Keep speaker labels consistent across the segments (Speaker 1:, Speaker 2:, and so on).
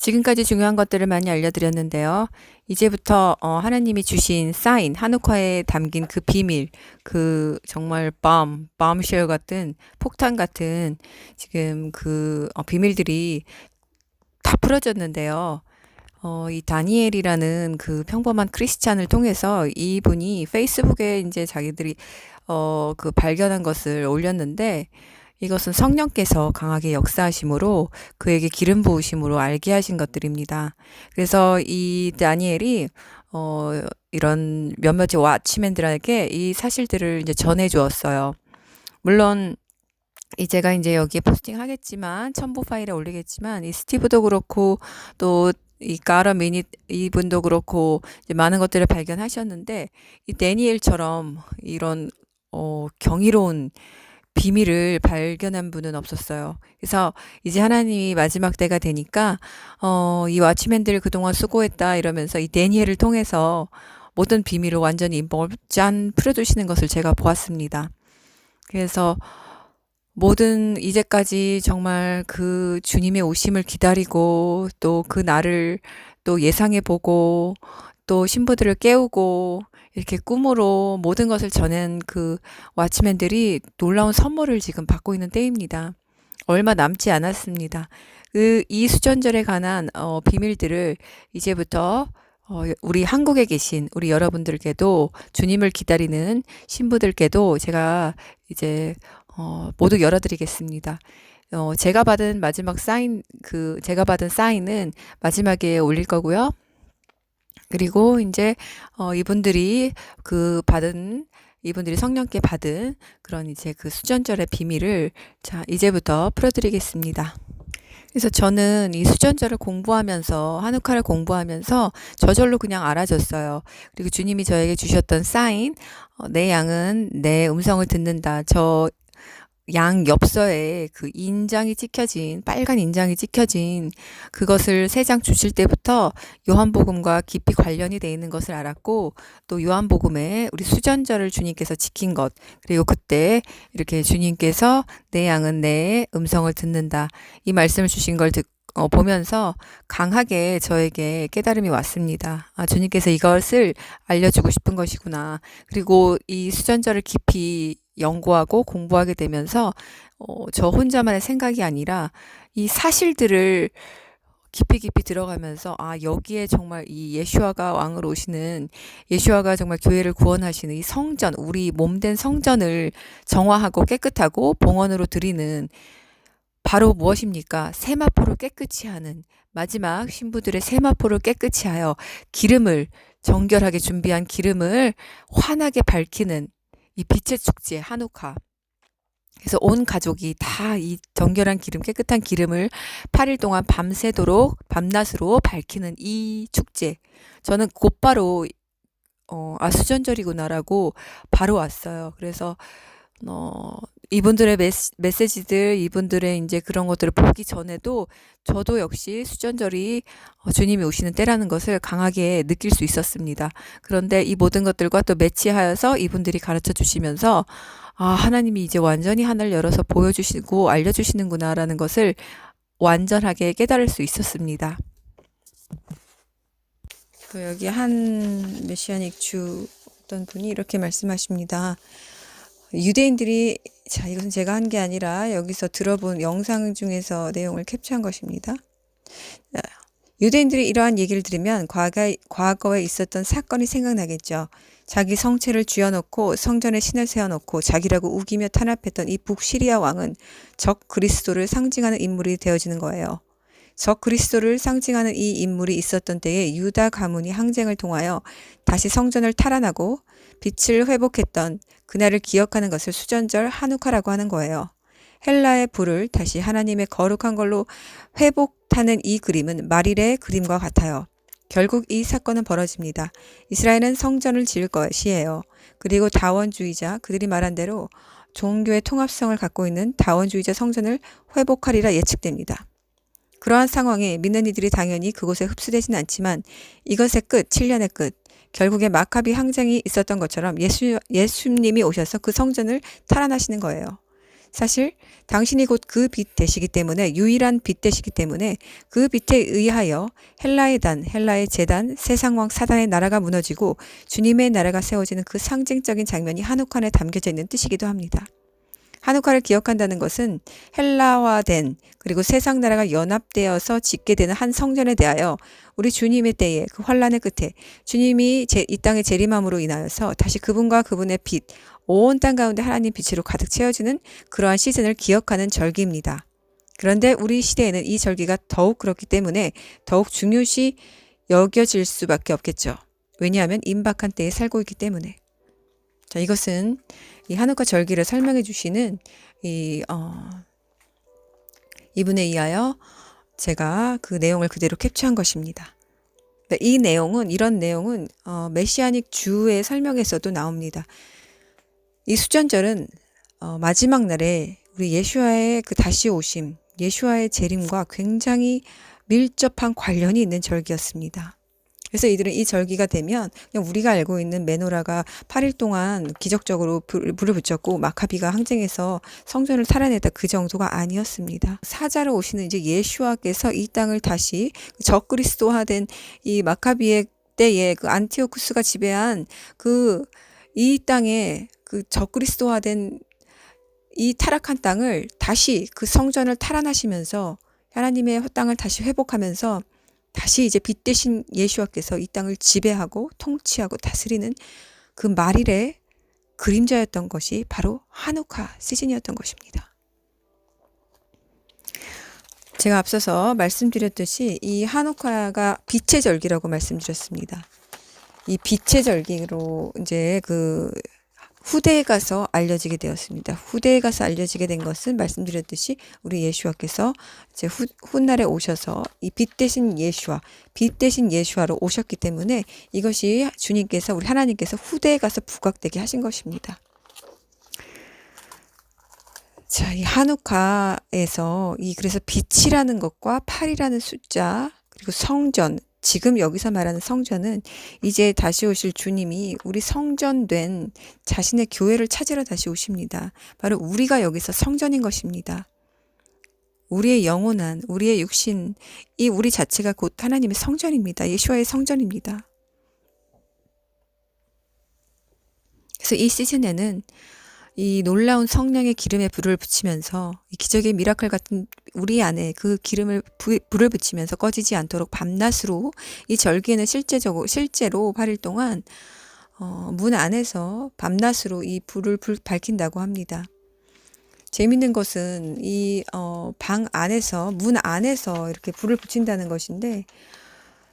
Speaker 1: 지금까지 중요한 것들을 많이 알려드렸는데요. 이제부터 하나님이 주신 사인, 한우카에 담긴 그 비밀, 그 정말 밤쉘 같은 폭탄 같은 지금 그 비밀들이 다 풀어졌는데요. 이 다니엘이라는 그 평범한 크리스찬을 통해서 이분이 페이스북에 이제 자기들이 그 발견한 것을 올렸는데, 이것은 성령께서 강하게 역사하심으로 그에게 기름 부으심으로 알게 하신 것들입니다. 그래서 이 다니엘이 이런 몇몇의 와치맨들에게 이 사실들을 이제 전해 주었어요. 물론 이 제가 이제 여기에 포스팅 하겠지만, 첨부 파일에 올리겠지만, 이 스티브도 그렇고 또 이 까라 미닛 이분도 그렇고 이제 많은 것들을 발견하셨는데, 이 데니엘처럼 이런 경이로운 비밀을 발견한 분은 없었어요. 그래서 이제 하나님이 마지막 때가 되니까 이 와치맨들 그동안 수고했다 이러면서 이 데니엘을 통해서 모든 비밀을 완전히 인봉을 짠 풀어주시는 것을 제가 보았습니다. 그래서 모든 이제까지 정말 그 주님의 오심을 기다리고 또 그 날을 또 예상해 보고 또 신부들을 깨우고 이렇게 꿈으로 모든 것을 전한 그 와치맨들이 놀라운 선물을 지금 받고 있는 때입니다. 얼마 남지 않았습니다. 이 수전절에 관한 비밀들을 이제부터 우리 한국에 계신 우리 여러분들께도, 주님을 기다리는 신부들께도 제가 이제 모두 열어드리겠습니다. 제가 받은 마지막 사인, 제가 받은 사인은 마지막에 올릴 거고요. 그리고 이제 이분들이 성령께 받은 그런 이제 그 수전절의 비밀을 자 이제부터 풀어드리겠습니다. 그래서 저는 이 수전절을 공부하면서, 한우카를 공부하면서 저절로 그냥 알아졌어요. 그리고 주님이 저에게 주셨던 사인, 내 양은 내 음성을 듣는다. 저 양 엽서에 그 인장이 찍혀진, 빨간 인장이 찍혀진 그것을 세 장 주실 때부터 요한복음과 깊이 관련이 돼 있는 것을 알았고, 또 요한복음에 우리 수전절을 주님께서 지킨 것, 그리고 그때 이렇게 주님께서 내 양은 내 음성을 듣는다, 이 말씀을 주신 걸 보면서 강하게 저에게 깨달음이 왔습니다. 아, 주님께서 이것을 알려주고 싶은 것이구나. 그리고 이 수전절을 깊이 연구하고 공부하게 되면서 저 혼자만의 생각이 아니라 이 사실들을 깊이 들어가면서, 아, 여기에 정말 이 예수아가 왕으로 오시는, 예수아가 정말 교회를 구원하시는 이 성전, 우리 몸된 성전을 정화하고 깨끗하고 봉헌으로 드리는 바로 무엇입니까? 세마포를 깨끗이 하는, 마지막 신부들의 세마포를 깨끗이 하여 기름을, 정결하게 준비한 기름을 환하게 밝히는 이 빛의 축제 한우카. 그래서 온 가족이 다 이 정결한 기름, 깨끗한 기름을 8일 동안 밤새도록 밤낮으로 밝히는 이 축제. 저는 곧바로 수전절이구나라고 바로 왔어요. 그래서 이분들의 메시지들, 이분들의 이제 그런 것들을 보기 전에도 저도 역시 수전절이 주님이 오시는 때라는 것을 강하게 느낄 수 있었습니다. 그런데 이 모든 것들과 또 매치하여서 이분들이 가르쳐 주시면서, 아, 하나님이 이제 완전히 하늘을 열어서 보여주시고 알려주시는구나라는 것을 완전하게 깨달을 수 있었습니다. 여기 한 메시아닉 주 어떤 분이 이렇게 말씀하십니다. 유대인들이, 자, 이것은 제가 한 게 아니라 여기서 들어본 영상 중에서 내용을 캡처한 것입니다. 유대인들이 이러한 얘기를 들으면 과거에 있었던 사건이 생각나겠죠. 자기 성체를 쥐어놓고 성전에 신을 세워놓고 자기라고 우기며 탄압했던 이 북시리아 왕은 적 그리스도를 상징하는 인물이 되어지는 거예요. 적 그리스도를 상징하는 이 인물이 있었던 때에 유다 가문이 항쟁을 통하여 다시 성전을 탈환하고 빛을 회복했던 그날을 기억하는 것을 수전절 한우카라고 하는 거예요. 헬라의 불을 다시 하나님의 거룩한 걸로 회복하는 이 그림은 마릴의 그림과 같아요. 결국 이 사건은 벌어집니다. 이스라엘은 성전을 지을 것이에요. 그리고 다원주의자, 그들이 말한 대로 종교의 통합성을 갖고 있는 다원주의자 성전을 회복하리라 예측됩니다. 그러한 상황에 믿는 이들이 당연히 그곳에 흡수되진 않지만 이것의 끝, 7년의 끝, 결국에 마카비 항쟁이 있었던 것처럼 예수님이 오셔서 그 성전을 탈환하시는 거예요. 사실 당신이 곧 그 빛 되시기 때문에, 유일한 빛 되시기 때문에 그 빛에 의하여 헬라의 단, 헬라의 제단, 세상왕 사단의 나라가 무너지고 주님의 나라가 세워지는 그 상징적인 장면이 한옥판에 담겨져 있는 뜻이기도 합니다. 한우카를 기억한다는 것은 헬라화된, 그리고 세상 나라가 연합되어서 짓게 되는 한 성전에 대하여 우리 주님의 때에, 그 환란의 끝에 주님이 이 땅에 재림함으로 인하여서 다시 그분과 그분의 빛, 온 땅 가운데 하나님 빛으로 가득 채워지는 그러한 시즌을 기억하는 절기입니다. 그런데 우리 시대에는 이 절기가 더욱 그렇기 때문에 더욱 중요시 여겨질 수밖에 없겠죠. 왜냐하면 임박한 때에 살고 있기 때문에. 자, 이것은 이 한우카 절기를 설명해 주시는 이분에 의하여 제가 그 내용을 그대로 캡처한 것입니다. 이런 내용은 메시아닉 주의 설명에서도 나옵니다. 이 수전절은 마지막 날에 우리 예수와의 그 다시 오심, 예수와의 재림과 굉장히 밀접한 관련이 있는 절기였습니다. 그래서 이들은 이 절기가 되면 그냥 우리가 알고 있는 메노라가 8일 동안 기적적으로 불을 붙였고 마카비가 항쟁해서 성전을 살아냈다, 그 정도가 아니었습니다. 사자로 오시는 이제 예수와께서 이 땅을 다시 적그리스도화된 이 마카비의 때에 그 안티오쿠스가 지배한 그 이 땅에 그 적그리스도화된 이 타락한 땅을 다시 그 성전을 탈환하시면서 하나님의 땅을 다시 회복하면서 다시 이제 빛 대신 예수와께서 이 땅을 지배하고 통치하고 다스리는 그 말일의 그림자였던 것이 바로 한우카 시즌이었던 것입니다. 제가 앞서서 말씀드렸듯이 이 한우카가 빛의 절기라고 말씀드렸습니다. 이 빛의 절기로 이제 그 후대에 가서 알려지게 되었습니다. 후대에 가서 알려지게 된 것은 말씀드렸듯이 우리 예수와께서 이제 훗날에 오셔서 이 빛 대신 예수와, 빛 대신 예수와로 오셨기 때문에 이것이 주님께서, 우리 하나님께서 후대에 가서 부각되게 하신 것입니다. 자, 이 한우카에서 그래서 빛이라는 것과 8이라는 숫자, 그리고 성전, 지금 여기서 말하는 성전은 이제 다시 오실 주님이 우리 성전된 자신의 교회를 찾으러 다시 오십니다. 바로 우리가 여기서 성전인 것입니다. 우리의 영혼한, 우리의 육신, 이 우리 자체가 곧 하나님의 성전입니다. 예수와의 성전입니다. 그래서 이 시즌에는 이 놀라운 성령의 기름에 불을 붙이면서 이 기적의 미라클 같은 우리 안에 그 기름을 불을 붙이면서 꺼지지 않도록 밤낮으로, 이 절기에는 실제로 8일 동안 문 안에서 밤낮으로 이 불을 밝힌다고 합니다. 재밌는 것은 이 방 안에서, 문 안에서 이렇게 불을 붙인다는 것인데,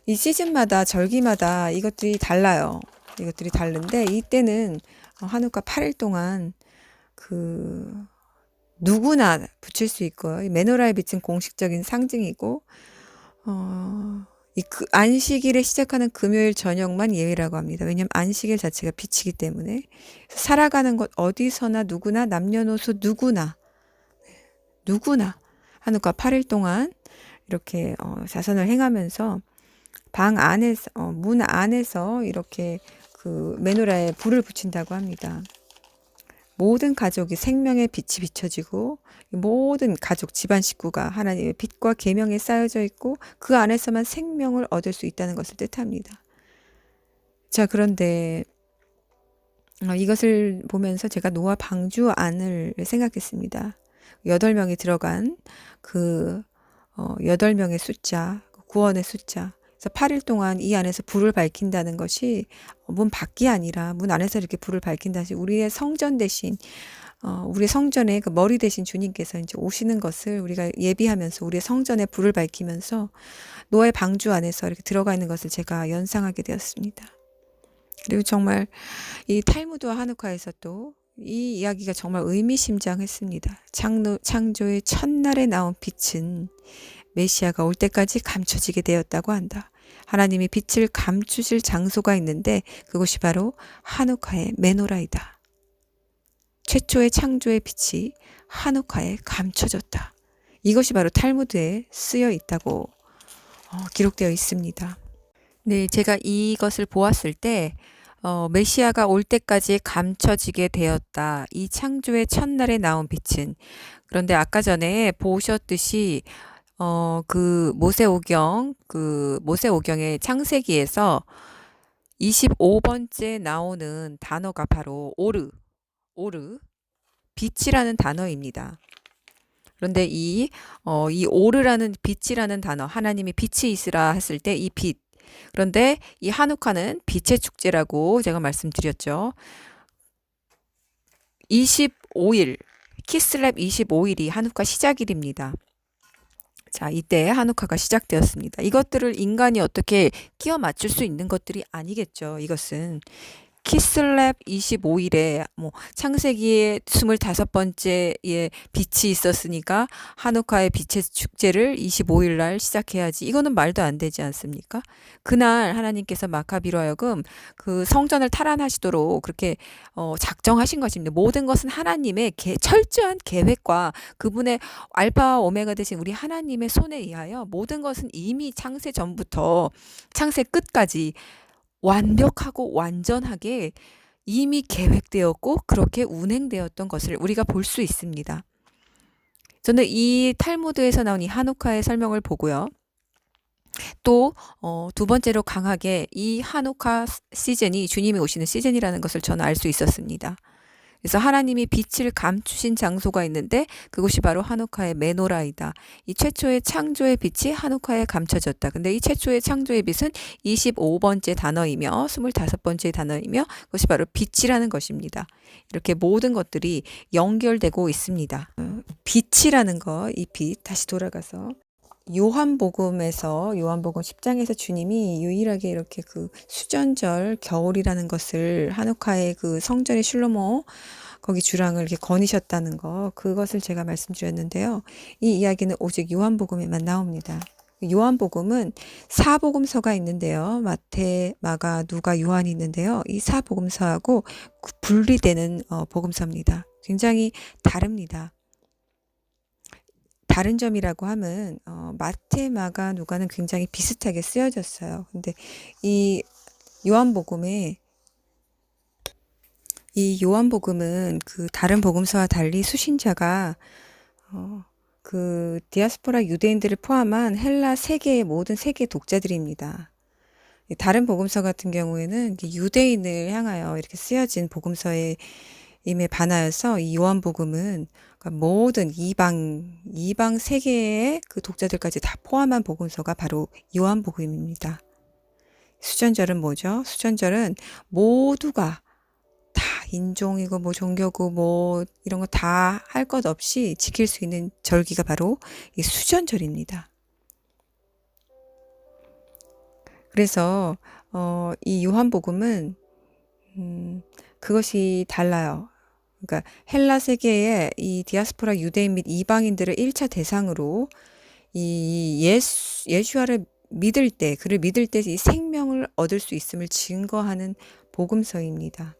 Speaker 1: 이 시즌마다 절기마다 이것들이 달라요. 이것들이 다른데 이때는 한우카 8일 동안 그 누구나 붙일 수 있고요. 메노라의 빛은 공식적인 상징이고 그 안식일에 시작하는 금요일 저녁만 예외라고 합니다. 왜냐하면 안식일 자체가 빛이기 때문에. 살아가는 것 어디서나 누구나, 남녀노소 누구나 한우카 8일 동안 이렇게 자선을 행하면서 방 안에서, 문 안에서 이렇게 그 메노라에 불을 붙인다고 합니다. 모든 가족이 생명의 빛이 비춰지고 모든 가족, 집안 식구가 하나님의 빛과 계명에 쌓여져 있고 그 안에서만 생명을 얻을 수 있다는 것을 뜻합니다. 자, 그런데 이것을 보면서 제가 노아 방주 안을 생각했습니다. 8명이 들어간 그 8명의 숫자, 구원의 숫자. 그래서 8일 동안 이 안에서 불을 밝힌다는 것이 문 밖이 아니라 문 안에서 이렇게 불을 밝힌다는 것이 우리의 성전 대신, 우리 성전의 그 머리 대신 주님께서 이제 오시는 것을 우리가 예비하면서 우리의 성전에 불을 밝히면서 노아의 방주 안에서 이렇게 들어가 있는 것을 제가 연상하게 되었습니다. 그리고 정말 이 탈무드와 한우카에서 또 이 이야기가 정말 의미심장했습니다. 창조의 첫날에 나온 빛은 메시아가 올 때까지 감춰지게 되었다고 한다. 하나님이 빛을 감추실 장소가 있는데 그것이 바로 한우카의 메노라이다. 최초의 창조의 빛이 한우카에 감춰졌다. 이것이 바로 탈무드에 쓰여 있다고 기록되어 있습니다. 네, 제가 이것을 보았을 때 메시아가 올 때까지 감춰지게 되었다. 이 창조의 첫날에 나온 빛은. 그런데 아까 전에 보셨듯이 그 모세오경의 창세기에서 25번째 나오는 단어가 바로 오르, 빛이라는 단어입니다. 그런데 이 오르라는 빛이라는 단어, 하나님이 빛이 있으라 했을 때 이 빛. 그런데 이 한우카는 빛의 축제라고 제가 말씀드렸죠. 25일, 키슬랩 25일이 한우카 시작일입니다. 자, 이때 한우카가 시작되었습니다. 이것들을 인간이 어떻게 끼워 맞출 수 있는 것들이 아니겠죠. 이것은 키슬랩 25일에 뭐 창세기의 25번째에 빛이 있었으니까 한우카의 빛의 축제를 25일 날 시작해야지. 이거는 말도 안 되지 않습니까? 그날 하나님께서 마카비로 하여금 그 성전을 탈환하시도록 그렇게 작정하신 것입니다. 모든 것은 하나님의 철저한 계획과 그분의 알파와 오메가 되신 우리 하나님의 손에 의하여 모든 것은 이미 창세 전부터 창세 끝까지 완벽하고 완전하게 이미 계획되었고 그렇게 운행되었던 것을 우리가 볼 수 있습니다. 저는 이 탈무드에서 나온 이 한우카의 설명을 보고요. 또 두 번째로 강하게 이 한우카 시즌이 주님이 오시는 시즌이라는 것을 저는 알 수 있었습니다. 그래서 하나님이 빛을 감추신 장소가 있는데 그곳이 바로 한우카의 메노라이다. 이 최초의 창조의 빛이 한우카에 감춰졌다. 근데 이 최초의 창조의 빛은 25번째 단어이며 25번째 단어이며 그것이 바로 빛이라는 것입니다. 이렇게 모든 것들이 연결되고 있습니다. 빛이라는 거, 이 빛, 다시 돌아가서 요한복음 10장에서 주님이 유일하게 이렇게 그 수전절 겨울이라는 것을 한우카의 그 성전의 실로모 거기 주랑을 이렇게 거니셨다는 거, 그것을 제가 말씀드렸는데요. 이 이야기는 오직 요한복음에만 나옵니다. 요한복음은 사복음서가 있는데요. 마태, 마가, 누가, 요한이 있는데요. 이 사복음서하고 분리되는 복음서입니다. 굉장히 다릅니다. 다른 점이라고 하면 마태, 마가, 누가는 굉장히 비슷하게 쓰여졌어요. 근데 이 요한복음은 그 다른 복음서와 달리 수신자가 그 디아스포라 유대인들을 포함한 헬라 세계의 모든 세계 독자들입니다. 다른 복음서 같은 경우에는 유대인을 향하여 이렇게 쓰여진 복음서에 임에 반하여서 이 요한복음은 모든 이방 세계의 그 독자들까지 다 포함한 복음서가 바로 요한복음입니다. 수전절은 뭐죠? 수전절은 모두가 다 인종이고 뭐 종교고 뭐 이런 거 다 할 것 없이 지킬 수 있는 절기가 바로 이 수전절입니다. 그래서 이 요한복음은 그것이 달라요. 그러니까 헬라 세계의 이 디아스포라 유대인 및 이방인들을 1차 대상으로 이 예수아를 믿을 때, 그를 믿을 때 이 생명을 얻을 수 있음을 증거하는 복음서입니다.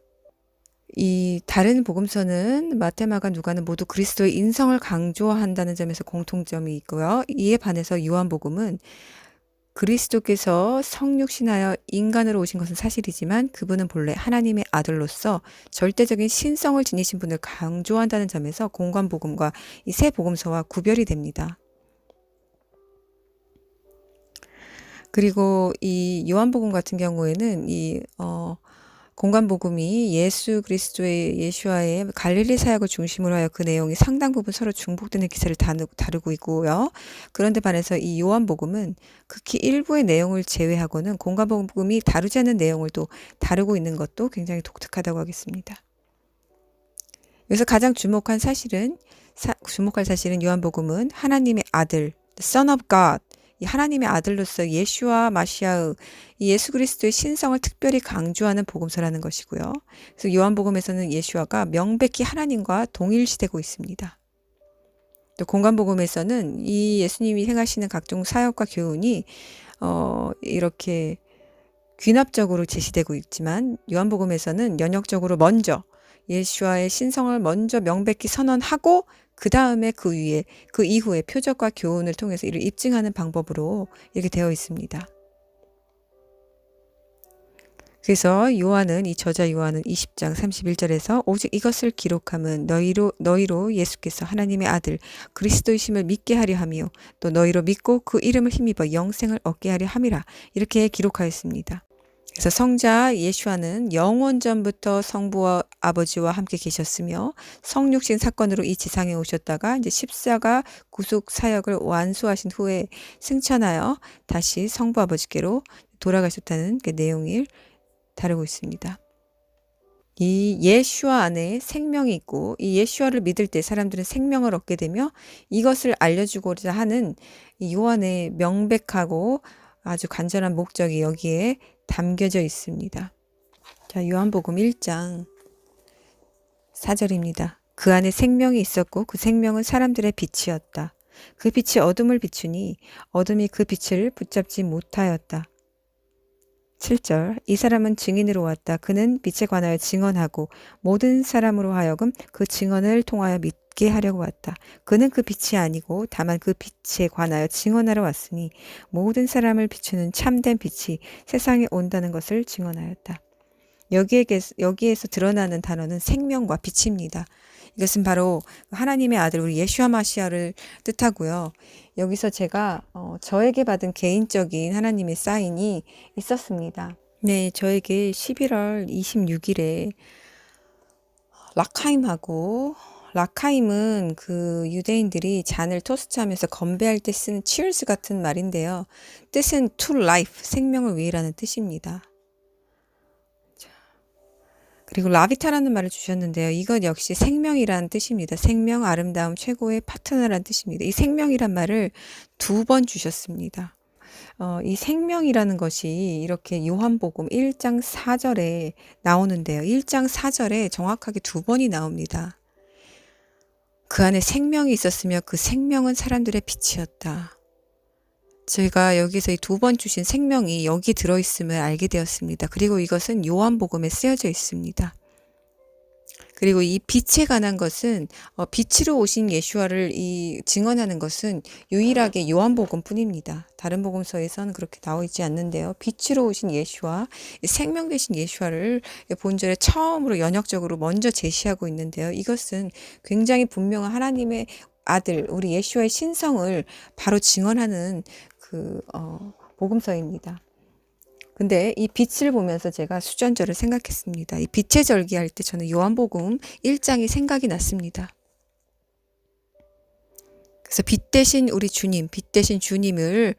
Speaker 1: 이 다른 복음서는 마테마가 누가는 모두 그리스도의 인성을 강조한다는 점에서 공통점이 있고요. 이에 반해서 요한복음은 그리스도께서 성육신하여 인간으로 오신 것은 사실이지만 그분은 본래 하나님의 아들로서 절대적인 신성을 지니신 분을 강조한다는 점에서 공관복음과 이 세 복음서와 구별이 됩니다. 그리고 이 요한복음 같은 경우에는 공관복음이 예수 그리스도의 예수와의 갈릴리 사역을 중심으로 하여 그 내용이 상당 부분 서로 중복되는 기사를 다루고 있고요. 그런데 반해서 이 요한복음은 극히 일부의 내용을 제외하고는 공관복음이 다루지 않는 내용을 또 다루고 있는 것도 굉장히 독특하다고 하겠습니다. 여기서 가장 주목할 사실은 요한복음은 하나님의 아들, the Son of God, 이 하나님의 아들로서 예슈아 마시아의 이 예수 그리스도의 신성을 특별히 강조하는 복음서라는 것이고요. 그래서 요한복음에서는 예슈아가 명백히 하나님과 동일시되고 있습니다. 또 공관복음에서는 이 예수님이 행하시는 각종 사역과 교훈이 이렇게 귀납적으로 제시되고 있지만 요한복음에서는 연역적으로 먼저 예수와의 신성을 먼저 명백히 선언하고 그 다음에 그 이후에 표적과 교훈을 통해서 이를 입증하는 방법으로 이렇게 되어 있습니다. 그래서 요한은 이 저자 요한은 20장 31절에서 오직 이것을 기록함은 너희로 예수께서 하나님의 아들 그리스도이심을 믿게 하려 함이요 또 너희로 믿고 그 이름을 힘입어 영생을 얻게 하려 함이라 이렇게 기록하였습니다. 그래서 성자 예수와는 영원 전부터 성부와 아버지와 함께 계셨으며 성육신 사건으로 이 지상에 오셨다가 이제 십자가 구속 사역을 완수하신 후에 승천하여 다시 성부 아버지께로 돌아가셨다는 그 내용을 다루고 있습니다. 이 예슈아 안에 생명이 있고 이 예슈아를 믿을 때 사람들은 생명을 얻게 되며 이것을 알려주고자 하는 이 요한의 명백하고 아주 간절한 목적이 여기에 담겨져 있습니다. 자, 요한복음 1장 4절입니다. 그 안에 생명이 있었고 그 생명은 사람들의 빛이었다. 그 빛이 어둠을 비추니 어둠이 그 빛을 붙잡지 못하였다. 7절 이 사람은 증인으로 왔다. 그는 빛에 관하여 증언하고 모든 사람으로 하여금 그 증언을 통하여 믿게 하려고 왔다. 그는 그 빛이 아니고 다만 그 빛에 관하여 증언하러 왔으니 모든 사람을 비추는 참된 빛이 세상에 온다는 것을 증언하였다. 여기에서 드러나는 단어는 생명과 빛입니다. 이것은 바로 하나님의 아들 우리 예슈아 마시아를 뜻하고요. 여기서 제가 저에게 받은 개인적인 하나님의 사인이 있었습니다. 네, 저에게 11월 26일에 라카임은 그 유대인들이 잔을 토스트하면서 건배할 때 쓰는 cheers 같은 말인데요. 뜻은 to life, 생명을 위해라는 뜻입니다. 그리고 라비타라는 말을 주셨는데요. 이것 역시 생명이라는 뜻입니다. 생명, 아름다움, 최고의 파트너라는 뜻입니다. 이 생명이란 말을 2번 주셨습니다. 이 생명이라는 것이 이렇게 요한복음 1장 4절에 나오는데요. 1장 4절에 정확하게 2번이 나옵니다. 그 안에 생명이 있었으며 그 생명은 사람들의 빛이었다. 제가 여기서 이 2번 주신 생명이 여기 들어있음을 알게 되었습니다. 그리고 이것은 요한복음에 쓰여져 있습니다. 그리고 이 빛에 관한 것은 빛으로 오신 예수와를 증언하는 것은 유일하게 요한복음 뿐입니다. 다른 복음서에서는 그렇게 나와 있지 않는데요. 빛으로 오신 예수와 생명 되신 예수와를 본절에 처음으로 연역적으로 먼저 제시하고 있는데요. 이것은 굉장히 분명한 하나님의 아들 우리 예수와의 신성을 바로 증언하는 복음서입니다. 근데 이 빛을 보면서 제가 수전절을 생각했습니다. 이 빛의 절기 할 때 저는 요한복음 1장이 생각이 났습니다. 그래서 빛 대신 우리 주님, 빛 대신 주님을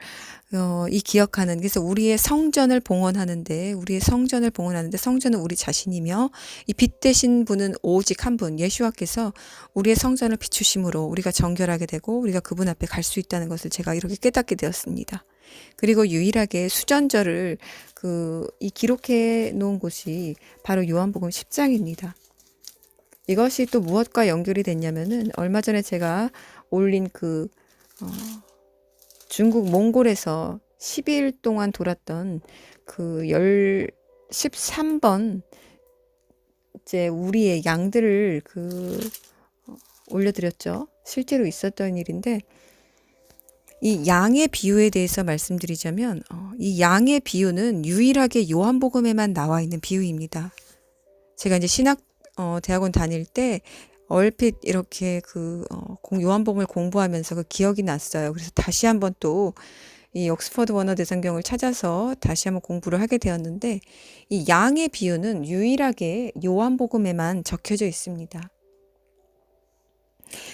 Speaker 1: 기억하는, 그래서 우리의 성전을 봉헌하는데 성전은 우리 자신이며 이 빛 대신 분은 오직 한 분, 예수와께서 우리의 성전을 비추심으로 우리가 정결하게 되고 우리가 그분 앞에 갈 수 있다는 것을 제가 이렇게 깨닫게 되었습니다. 그리고 유일하게 수전절을 이 기록해 놓은 곳이 바로 요한복음 10장입니다. 이것이 또 무엇과 연결이 됐냐면은 얼마 전에 제가 올린 중국 몽골에서 10일 동안 돌았던 13번 이제 우리의 양들을 올려드렸죠. 실제로 있었던 일인데 이 양의 비유에 대해서 말씀드리자면 이 양의 비유는 유일하게 요한복음에만 나와 있는 비유입니다. 제가 이제 대학원 다닐 때 얼핏 이렇게 요한복음을 공부하면서 기억이 났어요. 그래서 다시 한번 또 이 옥스퍼드 원어 대성경을 찾아서 다시 한번 공부를 하게 되었는데 이 양의 비유는 유일하게 요한복음에만 적혀져 있습니다.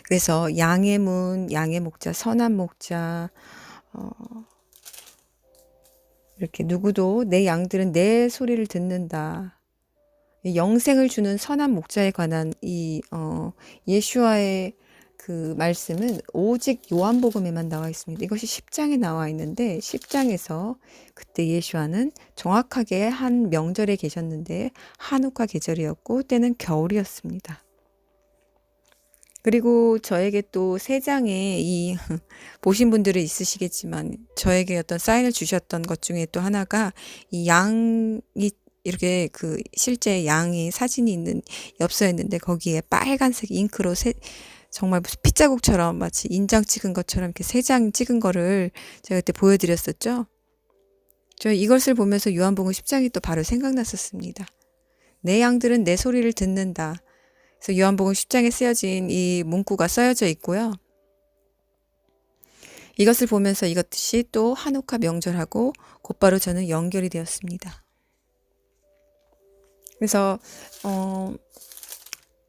Speaker 1: 그래서 양의 문, 양의 목자, 선한 목자, 이렇게 누구도 내 양들은 내 소리를 듣는다. 영생을 주는 선한 목자에 관한 예수와의 말씀은 오직 요한복음에만 나와 있습니다. 이것이 10장에 나와 있는데 10장에서 그때 예수와는 정확하게 한 명절에 계셨는데 한우카 계절이었고 때는 겨울이었습니다. 그리고 저에게 또 3장에 보신 분들은 있으시겠지만 저에게 어떤 사인을 주셨던 것 중에 또 하나가 이 양이 이렇게 실제 양이 사진이 있는 엽서였는데 거기에 빨간색 잉크로 정말 무슨 핏자국처럼 마치 인장 찍은 것처럼 이렇게 3장 찍은 거를 제가 그때 보여드렸었죠. 저 이것을 보면서 요한복음 10장이 또 바로 생각났었습니다. 내 양들은 내 소리를 듣는다. 그래서 요한복음 10장에 쓰여진 이 문구가 써여져 있고요. 이것을 보면서 이것이 또 한우카 명절하고 곧바로 저는 연결이 되었습니다. 그래서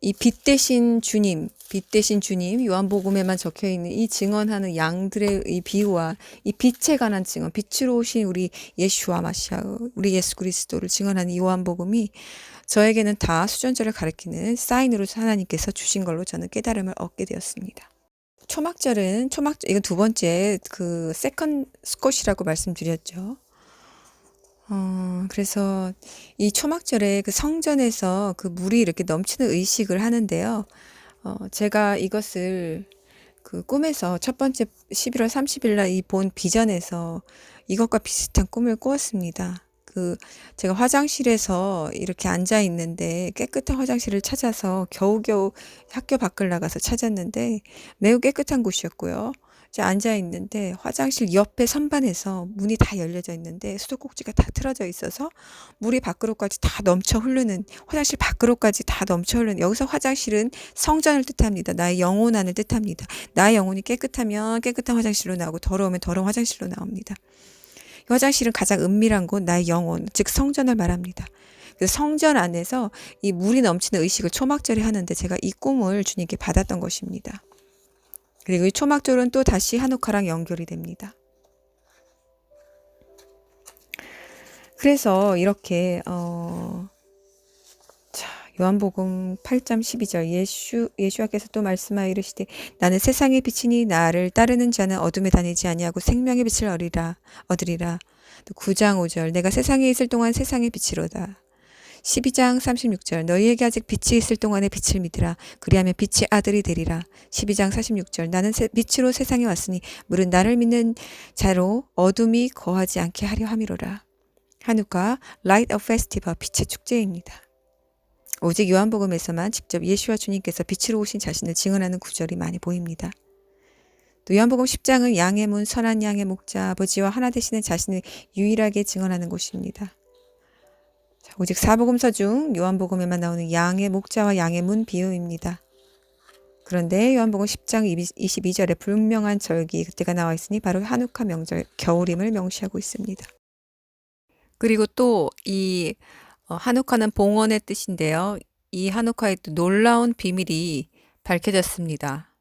Speaker 1: 이 빛 대신 주님 요한복음에만 적혀 있는 이 증언하는 양들의 이 비유와 이 빛에 관한 증언, 빛으로 오신 우리 예수와 마시아, 우리 예수 그리스도를 증언하는 이 요한복음이 저에게는 다 수전절을 가리키는 사인으로 하나님께서 주신 걸로 저는 깨달음을 얻게 되었습니다. 이건 두 번째 그 세컨 스콧이라고 말씀드렸죠. 그래서 이 초막절에 그 성전에서 그 물이 이렇게 넘치는 의식을 하는데요. 제가 이것을 그 꿈에서 첫 번째 11월 30일 날 이 본 비전에서 이것과 비슷한 꿈을 꾸었습니다. 제가 화장실에서 이렇게 앉아 있는데 깨끗한 화장실을 찾아서 겨우겨우 학교 밖을 나가서 찾았는데 매우 깨끗한 곳이었고요. 이제 앉아 있는데 화장실 옆에 선반에서 문이 다 열려져 있는데 수도꼭지가 다 틀어져 있어서 물이 밖으로까지 다 넘쳐 흐르는, 화장실 밖으로까지 다 넘쳐 흐르는, 여기서 화장실은 성전을 뜻합니다. 나의 영혼안을 뜻합니다. 나의 영혼이 깨끗하면 깨끗한 화장실로 나오고 더러우면 더러운 화장실로 나옵니다. 화장실은 가장 은밀한 곳, 나의 영혼, 즉 성전을 말합니다. 그래서 성전 안에서 이 물이 넘치는 의식을 초막절에 하는데 제가 이 꿈을 주님께 받았던 것입니다. 그리고 이 초막절은 또 다시 한우카랑 연결이 됩니다. 그래서 이렇게 요한복음 8장 12절 예수와께서 또 말씀하여 이르시되 나는 세상의 빛이니 나를 따르는 자는 어둠에 다니지 아니하고 생명의 빛을 얻으리라. 또 9장 5절 내가 세상에 있을 동안 세상의 빛이로다. 12장 36절 너희에게 아직 빛이 있을 동안에 빛을 믿으라. 그리하면 빛의 아들이 되리라. 12장 46절 나는 빛으로 세상에 왔으니 물은 나를 믿는 자로 어둠이 거하지 않게 하려 함이로라. 한우카 Light of Festival 빛의 축제입니다. 오직 요한복음에서만 직접 예수와 주님께서 빛으로 오신 자신을 증언하는 구절이 많이 보입니다. 또 요한복음 10장은 양의 문, 선한 양의 목자, 아버지와 하나 되시는 자신을 유일하게 증언하는 곳입니다. 오직 사복음서 중 요한복음에만 나오는 양의 목자와 양의 문 비유입니다. 그런데 요한복음 10장 22절에 불명한 절기 그때가 나와 있으니 바로 한우카 명절 겨울임을 명시하고 있습니다. 그리고 또 이 한우카는 봉헌의 뜻인데요. 이 한우카의 또 놀라운 비밀이 밝혀졌습니다.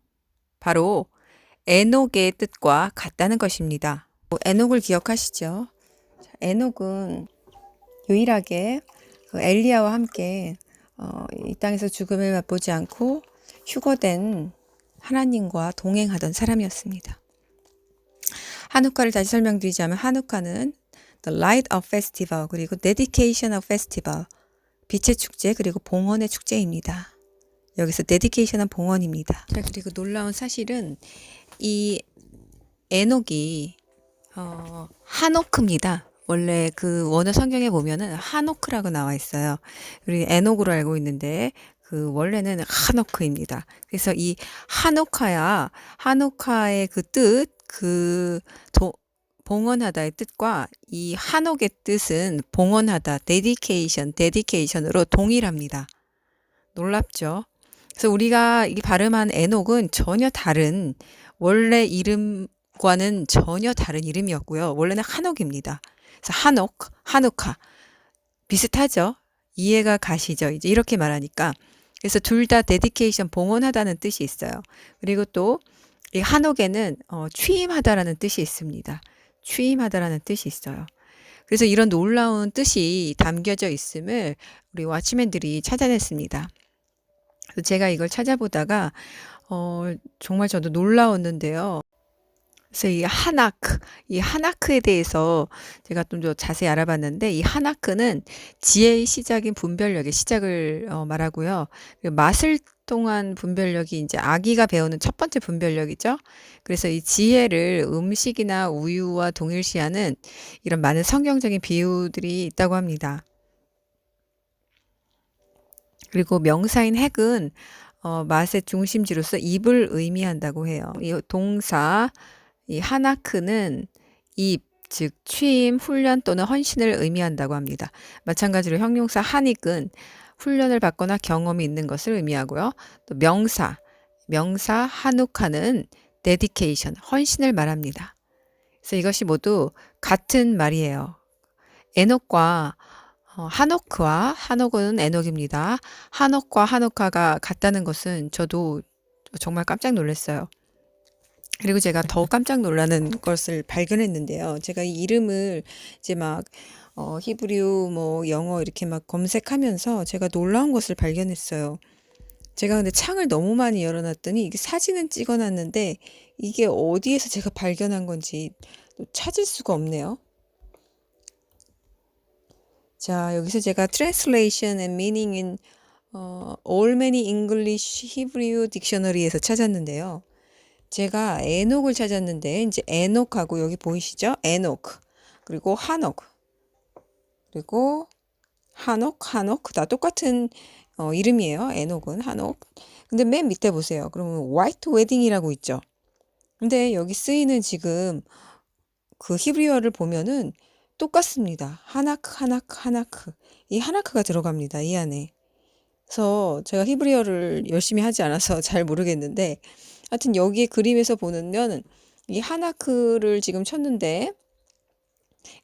Speaker 1: 바로 에녹의 뜻과 같다는 것입니다. 에녹을 기억하시죠? 에녹은 유일하게 엘리야와 함께 이 땅에서 죽음을 맛보지 않고 휴거된 하나님과 동행하던 사람이었습니다. 한우카를 다시 설명드리자면 한우카는 The Light of Festival 그리고 Dedication of Festival 빛의 축제 그리고 봉헌의 축제입니다. 여기서 Dedication은 봉헌입니다. 자, 그리고 놀라운 사실은 이 에녹이 하노크입니다. 원래 그 원어 성경에 보면은 하노크라고 나와 있어요. 우리 에녹으로 알고 있는데 그 원래는 하노크입니다. 그래서 이 하노카의 그 뜻, 봉헌하다의 뜻과 이 한옥의 뜻은 봉헌하다, 데디케이션으로 동일합니다. 놀랍죠? 그래서 우리가 이 발음한 에녹은 전혀 다른, 원래 이름과는 전혀 다른 이름이었고요. 원래는 한옥입니다. 그래서 한우카 비슷하죠? 이해가 가시죠? 이제 이렇게 말하니까. 그래서 둘 다 데디케이션, 봉헌하다는 뜻이 있어요. 그리고 또 이 한옥에는 취임하다라는 뜻이 있습니다. 취임하다라는 뜻이 있어요. 그래서 이런 놀라운 뜻이 담겨져 있음을 우리 와치맨들이 찾아냈습니다. 그래서 제가 이걸 찾아보다가 정말 저도 놀라웠는데요. 그래서 이 하나크에 대해서 제가 좀 더 자세히 알아봤는데 이 하나크는 지혜의 시작인 분별력의 시작을 말하고요. 맛을 통한 분별력이 이제 아기가 배우는 첫 번째 분별력이죠. 그래서 이 지혜를 음식이나 우유와 동일시하는 이런 많은 성경적인 비유들이 있다고 합니다. 그리고 명사인 핵은 맛의 중심지로서 입을 의미한다고 해요. 이 동사 이 하나크는 입, 즉 취임, 훈련 또는 헌신을 의미한다고 합니다. 마찬가지로 형용사 한익은 훈련을 받거나 경험이 있는 것을 의미하고요. 또 명사 한욱하는 dedication, 헌신을 말합니다. 그래서 이것이 모두 같은 말이에요. 에녹과 하노크와 하노크는 에녹입니다. 하녹과 하노카가 같다는 것은 저도 정말 깜짝 놀랐어요. 그리고 제가 더 깜짝 놀라는 것을 발견했는데요. 제가 이 이름을 이제 막 히브리어 뭐 영어 이렇게 막 검색하면서 제가 놀라운 것을 발견했어요. 제가 근데 창을 너무 많이 열어놨더니 이게 사진은 찍어놨는데 이게 어디에서 제가 발견한 건지 또 찾을 수가 없네요. 자, 여기서 제가 Translation and Meaning in All Many English Hebrew Dictionary에서 찾았는데요. 제가 에녹을 찾았는데 이제 에녹하고 여기 보이시죠? 에녹 그리고 하녹 그리고 하녹 다 똑같은 이름이에요. 에녹은 하녹. 근데 맨 밑에 보세요. 그러면 화이트 웨딩이라고 있죠. 근데 여기 쓰이는 지금 그 히브리어를 보면은 똑같습니다. 하나크. 이 하나크가 들어갑니다. 이 안에. 그래서 제가 히브리어를 열심히 하지 않아서 잘 모르겠는데 하여튼 여기 그림에서 보면 이 하나크를 지금 쳤는데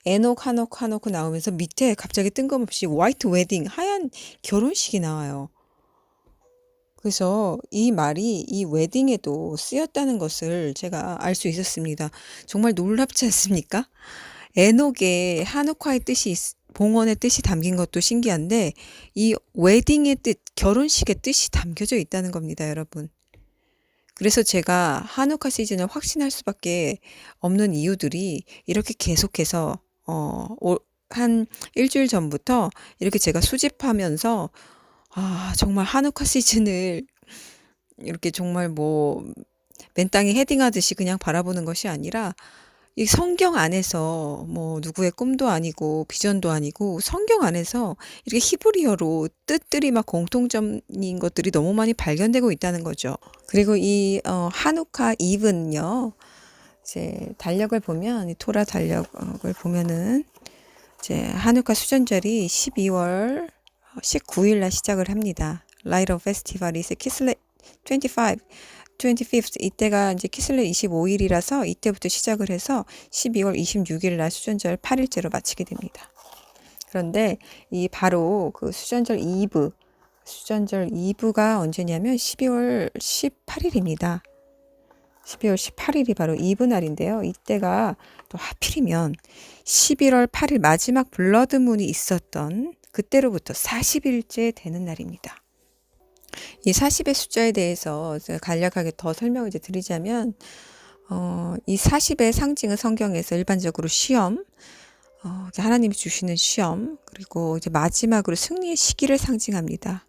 Speaker 1: 에녹 하녹 나오면서 밑에 갑자기 뜬금없이 화이트 웨딩 하얀 결혼식이 나와요. 그래서 이 말이 이 웨딩에도 쓰였다는 것을 제가 알 수 있었습니다. 정말 놀랍지 않습니까? 에녹에 한옥화의 뜻이 봉헌의 뜻이 담긴 것도 신기한데 이 웨딩의 뜻, 결혼식의 뜻이 담겨져 있다는 겁니다, 여러분. 그래서 제가 한옥화 시즌을 확신할 수밖에 없는 이유들이 이렇게 계속해서 한 일주일 전부터 이렇게 제가 수집하면서 정말 한옥화 시즌을 이렇게 정말 뭐 맨땅에 헤딩하듯이 그냥 바라보는 것이 아니라 이 성경 안에서 뭐 누구의 꿈도 아니고 비전도 아니고 성경 안에서 이렇게 히브리어로 뜻들이 막 공통점인 것들이 너무 많이 발견되고 있다는 거죠. 그리고 이 한우카 이브는요. 이제 달력을 보면 이 토라 달력을 보면은 이제 한우카 수전절이 12월 19일 날 시작을 합니다. Light of Festival is Kislev 25th 이때가 이제 키슬레 25일이라서 이때부터 시작을 해서 12월 26일 날 수전절 8일째로 마치게 됩니다. 그런데 이 바로 그 수전절 2부가 언제냐면 12월 18일입니다. 12월 18일이 바로 이브 날인데요. 이때가 또 하필이면 11월 8일 마지막 블러드문이 있었던 그때로부터 40일째 되는 날입니다. 이 40의 숫자에 대해서 간략하게 더 설명을 이제 드리자면, 이 40의 상징은 성경에서 일반적으로 시험, 하나님이 주시는 시험, 그리고 이제 마지막으로 승리의 시기를 상징합니다.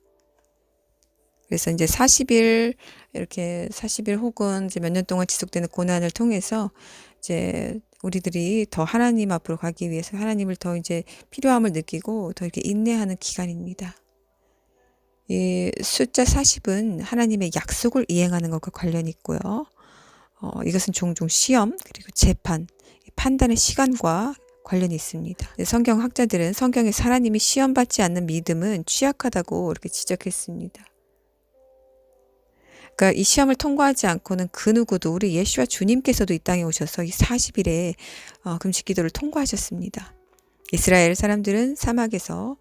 Speaker 1: 그래서 이제 40일, 이렇게 40일 혹은 이제 몇 년 동안 지속되는 고난을 통해서 이제 우리들이 더 하나님 앞으로 가기 위해서 하나님을 더 이제 필요함을 느끼고 더 이렇게 인내하는 기간입니다. 이 숫자 40은 하나님의 약속을 이행하는 것과 관련이 있고요. 이것은 종종 시험 그리고 재판, 판단의 시간과 관련이 있습니다. 성경 학자들은 성경에서 하나님이 시험받지 않는 믿음은 취약하다고 이렇게 지적했습니다. 그러니까 이 시험을 통과하지 않고는 그 누구도 우리 예수와 주님께서도 이 땅에 오셔서 이 40일의 금식 기도를 통과하셨습니다. 이스라엘 사람들은 사막에서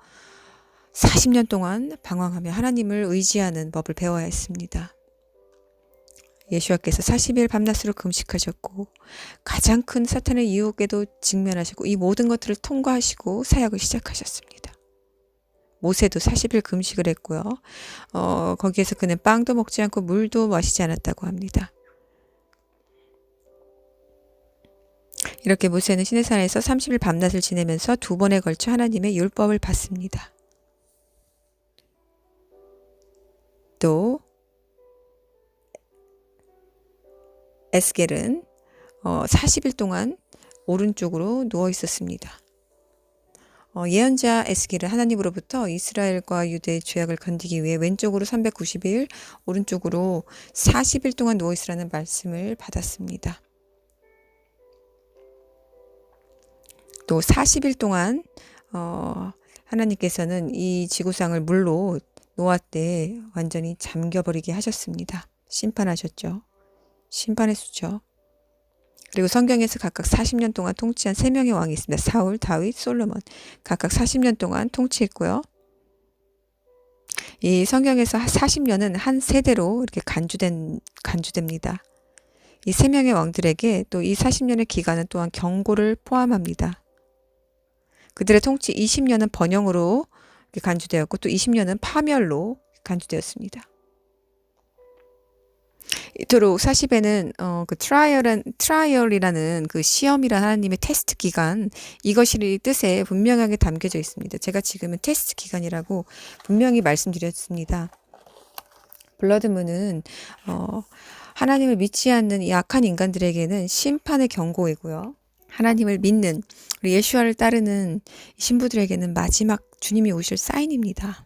Speaker 1: 40년 동안 방황하며 하나님을 의지하는 법을 배워야 했습니다. 예수와께서 40일 밤낮으로 금식하셨고 가장 큰 사탄의 유혹에도 직면하시고 이 모든 것들을 통과하시고 사역을 시작하셨습니다. 모세도 40일 금식을 했고요. 거기에서 그는 빵도 먹지 않고 물도 마시지 않았다고 합니다. 이렇게 모세는 시내산에서 30일 밤낮을 지내면서 2번에 걸쳐 하나님의 율법을 받습니다. 또 에스겔은 40일 동안 오른쪽으로 누워 있었습니다. 예언자 에스겔은 하나님으로부터 이스라엘과 유대의 죄악을 건디기 위해 왼쪽으로 390일, 오른쪽으로 40일 동안 누워 있으라는 말씀을 받았습니다. 또 40일 동안 하나님께서는 이 지구상을 물로 노아 때 완전히 잠겨버리게 하셨습니다. 심판하셨죠. 심판의 수죠. 그리고 성경에서 각각 40년 동안 통치한 3명의 왕이 있습니다. 사울, 다윗, 솔로몬. 각각 40년 동안 통치했고요. 이 성경에서 40년은 한 세대로 이렇게 간주됩니다. 이 3명의 왕들에게 또 이 40년의 기간은 또한 경고를 포함합니다. 그들의 통치 20년은 번영으로 간주되었고 또 20년은 파멸로 간주되었습니다. 이토록 40에는 그 트라이얼이라는 그 시험이란 하나님의 테스트 기간, 이것이 뜻에 분명하게 담겨져 있습니다. 제가 지금은 테스트 기간이라고 분명히 말씀드렸습니다. 블러드문은 하나님을 믿지 않는 이 악한 인간들에게는 심판의 경고이고요. 하나님을 믿는 우리 예수와를 따르는 신부들에게는 마지막 주님이 오실 사인입니다.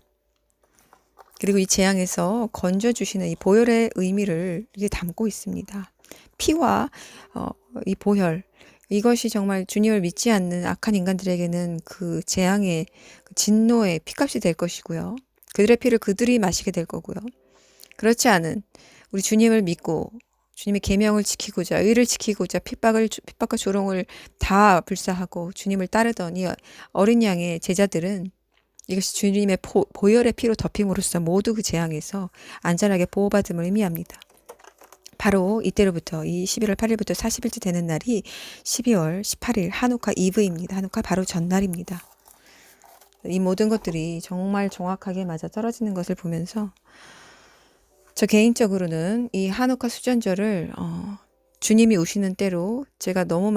Speaker 1: 그리고 이 재앙에서 건져주시는 이 보혈의 의미를 이게 담고 있습니다. 피와 이 보혈, 이것이 정말 주님을 믿지 않는 악한 인간들에게는 그 재앙의 그 진노의 피값이 될 것이고요. 그들의 피를 그들이 마시게 될 거고요. 그렇지 않은 우리 주님을 믿고 주님의 계명을 지키고자, 의를 지키고자 핍박과 조롱을 다 불사하고 주님을 따르던 이 어린 양의 제자들은 이것이 주님의 보혈의 피로 덮임으로써 모두 그 재앙에서 안전하게 보호받음을 의미합니다. 바로 이때로부터 이 11월 8일부터 40일째 되는 날이 12월 18일 하누카 이브입니다. 하누카 바로 전날입니다. 이 모든 것들이 정말 정확하게 맞아 떨어지는 것을 보면서 저 개인적으로는 이 하누카 수전절을 주님이 오시는 때로 제가 너무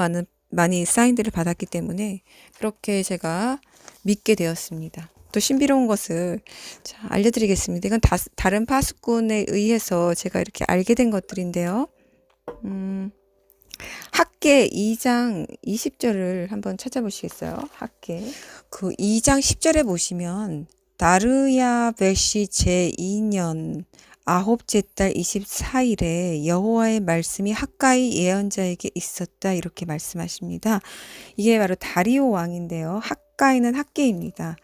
Speaker 1: 많이 사인들을 받았기 때문에 그렇게 제가 믿게 되었습니다. 또 신비로운 것을 알려드리겠습니다. 이건 다른 파수꾼에 의해서 제가 이렇게 알게 된 것들인데요. 학계 2장 20절을 한번 찾아보시겠어요? 학계 그 2장 10절에 보시면 다르야베시 제2년 아홉째 달 24일에 여호와의 말씀이 학가이 예언자에게 있었다, 이렇게 말씀하십니다. 이게 바로 다리오 왕인데요. 학가이는 학계입니다.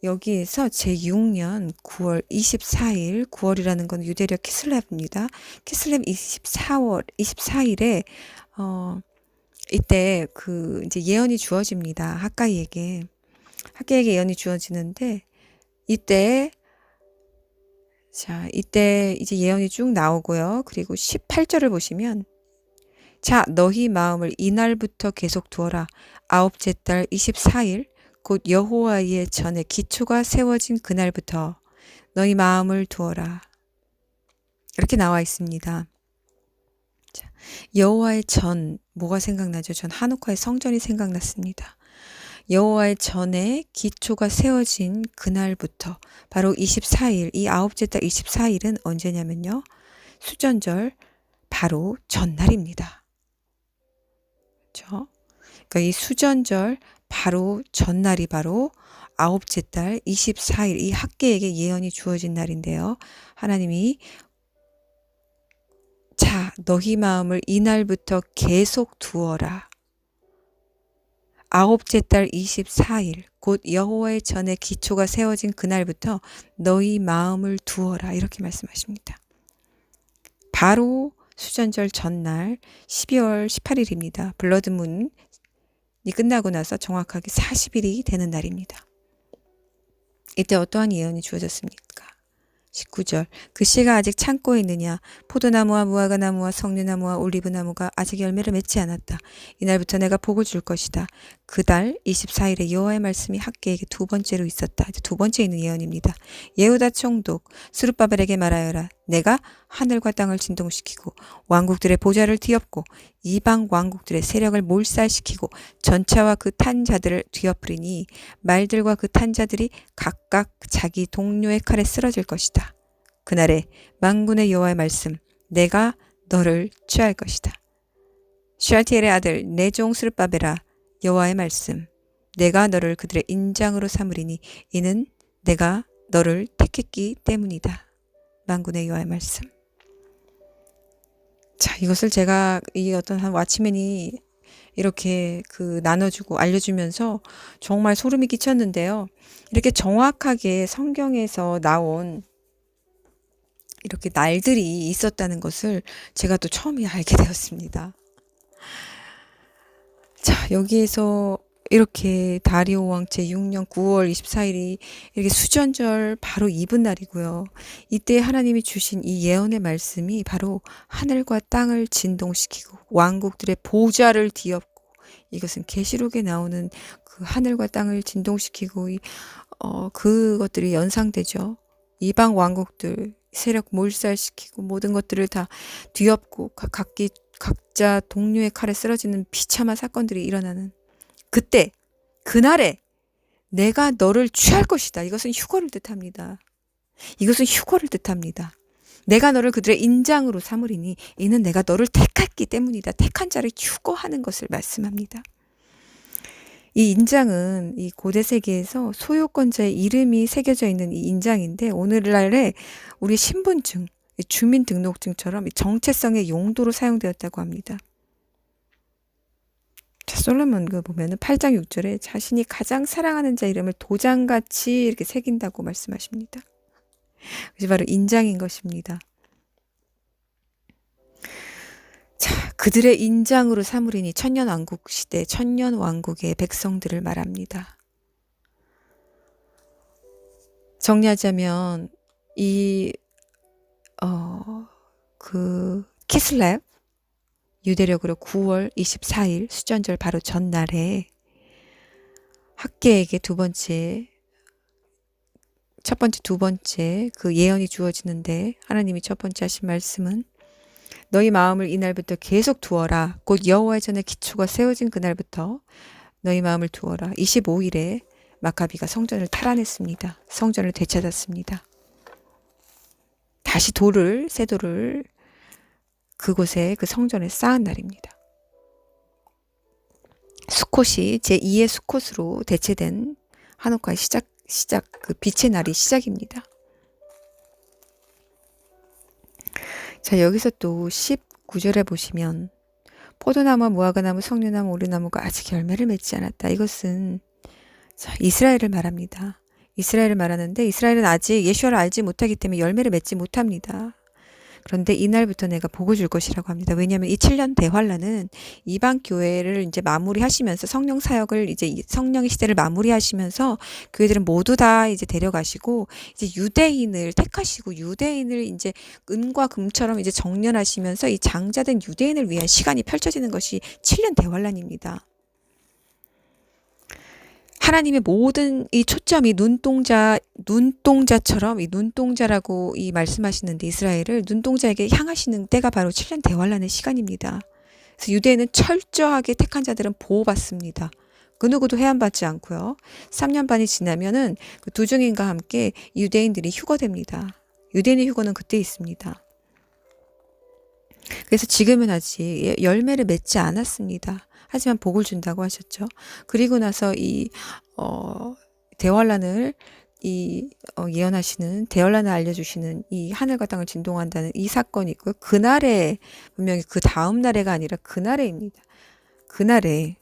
Speaker 1: 여기에서 제6년 9월 24일, 9월이라는 건 유대력 키슬렙입니다. 키슬렙 24일에 이때 그 이제 예언이 주어집니다. 학가이에게 예언이 주어지는데 이때 이제 예언이 쭉 나오고요. 그리고 18절을 보시면 자, 너희 마음을 이날부터 계속 두어라. 아홉째 달 24일 곧 여호와의 전에 기초가 세워진 그날부터 너희 마음을 두어라. 이렇게 나와 있습니다. 자, 여호와의 전, 뭐가 생각나죠? 전 한옥화의 성전이 생각났습니다. 여호와의 전에 기초가 세워진 그날부터 바로 24일, 이 아홉째 달 24일은 언제냐면요. 수전절 바로 전날입니다. 그렇죠? 그러니까 이 수전절 바로 전날이 바로 아홉째 달 24일 이 학계에게 예언이 주어진 날인데요. 하나님이 자, 너희 마음을 이날부터 계속 두어라. 아홉째 달 24일 곧 여호와의 전에 기초가 세워진 그날부터 너희 마음을 두어라, 이렇게 말씀하십니다. 바로 수전절 전날 12월 18일입니다. 블러드문이 끝나고 나서 정확하게 40일이 되는 날입니다. 이때 어떠한 예언이 주어졌습니까? 19절 그 씨가 아직 창고에 있느냐? 포도나무와 무화과나무와 석류나무와 올리브나무가 아직 열매를 맺지 않았다. 이날부터 내가 복을 줄 것이다. 그달 24일에 여호와의 말씀이 학계에게 두 번째로 있었다. 이제 두 번째 있는 예언입니다. 예후다 총독 스룹바벨에게 말하여라. 내가 하늘과 땅을 진동시키고 왕국들의 보좌를 뒤엎고 이방 왕국들의 세력을 몰살시키고 전차와 그 탄 자들을 뒤엎으리니 말들과 그 탄 자들이 각각 자기 동료의 칼에 쓰러질 것이다. 그날에 만군의 여호와의 말씀, 내가 너를 취할 것이다. 샬티엘의 아들 내 종 스룹바벨아, 여호와의 말씀, 내가 너를 그들의 인장으로 삼으리니 이는 내가 너를 택했기 때문이다. 만군의 여호와의 말씀. 자, 이것을 제가 이 어떤 한 왓치맨이 이렇게 나눠주고 알려주면서 정말 소름이 끼쳤는데요. 이렇게 정확하게 성경에서 나온 이렇게 날들이 있었다는 것을 제가 또 처음에 알게 되었습니다. 자, 여기에서 이렇게 다리오 왕 제6년 9월 24일이 이렇게 수전절 바로 입은 날이고요. 이때 하나님이 주신 이 예언의 말씀이 바로 하늘과 땅을 진동시키고 왕국들의 보좌를 뒤엎고, 이것은 계시록에 나오는 그 하늘과 땅을 진동시키고 그것들이 연상되죠. 이방 왕국들 세력 몰살시키고 모든 것들을 다 뒤엎고 각자 동료의 칼에 쓰러지는 비참한 사건들이 일어나는 그때, 그날에 내가 너를 취할 것이다. 이것은 휴거를 뜻합니다. 이것은 휴거를 뜻합니다. 내가 너를 그들의 인장으로 삼으리니 이는 내가 너를 택했기 때문이다. 택한 자를 휴거하는 것을 말씀합니다. 이 인장은 이 고대 세계에서 소유권자의 이름이 새겨져 있는 이 인장인데, 오늘날에 우리 신분증, 주민등록증처럼 정체성의 용도로 사용되었다고 합니다. 자, 솔로몬 보면은 8장 6절에 자신이 가장 사랑하는 자 이름을 도장같이 이렇게 새긴다고 말씀하십니다. 그것이 바로 인장인 것입니다. 자, 그들의 인장으로 삼으리니 천년왕국 시대, 천년왕국의 백성들을 말합니다. 정리하자면 키슬렙 유대력으로 9월 24일 수전절 바로 전날에 학계에게 첫 번째, 두 번째 그 예언이 주어지는데, 하나님이 첫 번째 하신 말씀은 너희 마음을 이날부터 계속 두어라. 곧 여호와의 전에 기초가 세워진 그날부터 너희 마음을 두어라. 25일에 마카비가 성전을 탈환했습니다. 성전을 되찾았습니다. 다시 새 돌을 그곳에 그 성전에 쌓은 날입니다. 수콧이 제2의 수콧으로 대체된 한옥과의 시작 그 빛의 날이 시작입니다. 자, 여기서 또 19절에 보시면 포도나무, 무화과나무, 석류나무, 오리나무가 아직 열매를 맺지 않았다. 이것은 이스라엘을 말합니다. 이스라엘을 말하는데, 이스라엘은 아직 예수를 알지 못하기 때문에 열매를 맺지 못합니다. 그런데 이날부터 내가 복을 줄 것이라고 합니다. 왜냐하면 이 7년 대환란은 이방 교회를 이제 마무리하시면서 성령 사역을 이제 성령의 시대를 마무리하시면서 교회들은 모두 다 이제 데려가시고 이제 유대인을 택하시고 유대인을 이제 은과 금처럼 이제 정련하시면서 이 장자된 유대인을 위한 시간이 펼쳐지는 것이 7년 대환란입니다. 하나님의 모든 이 초점이 눈동자처럼, 이 눈동자라고 이 말씀하시는데, 이스라엘을 눈동자에게 향하시는 때가 바로 7년 대환란의 시간입니다. 그래서 유대인은 철저하게 택한 자들은 보호받습니다. 그 누구도 해안받지 않고요. 3년 반이 지나면은 그 두 증인과 함께 유대인들이 휴거됩니다. 유대인의 휴거는 그때 있습니다. 그래서 지금은 아직 열매를 맺지 않았습니다. 하지만 복을 준다고 하셨죠. 그리고 나서 대환란을 예언하시는, 대환란을 알려주시는 이 하늘과 땅을 진동한다는 이 사건이 있고요. 그날에, 분명히 그 다음 날에가 아니라 그날에입니다. 그날에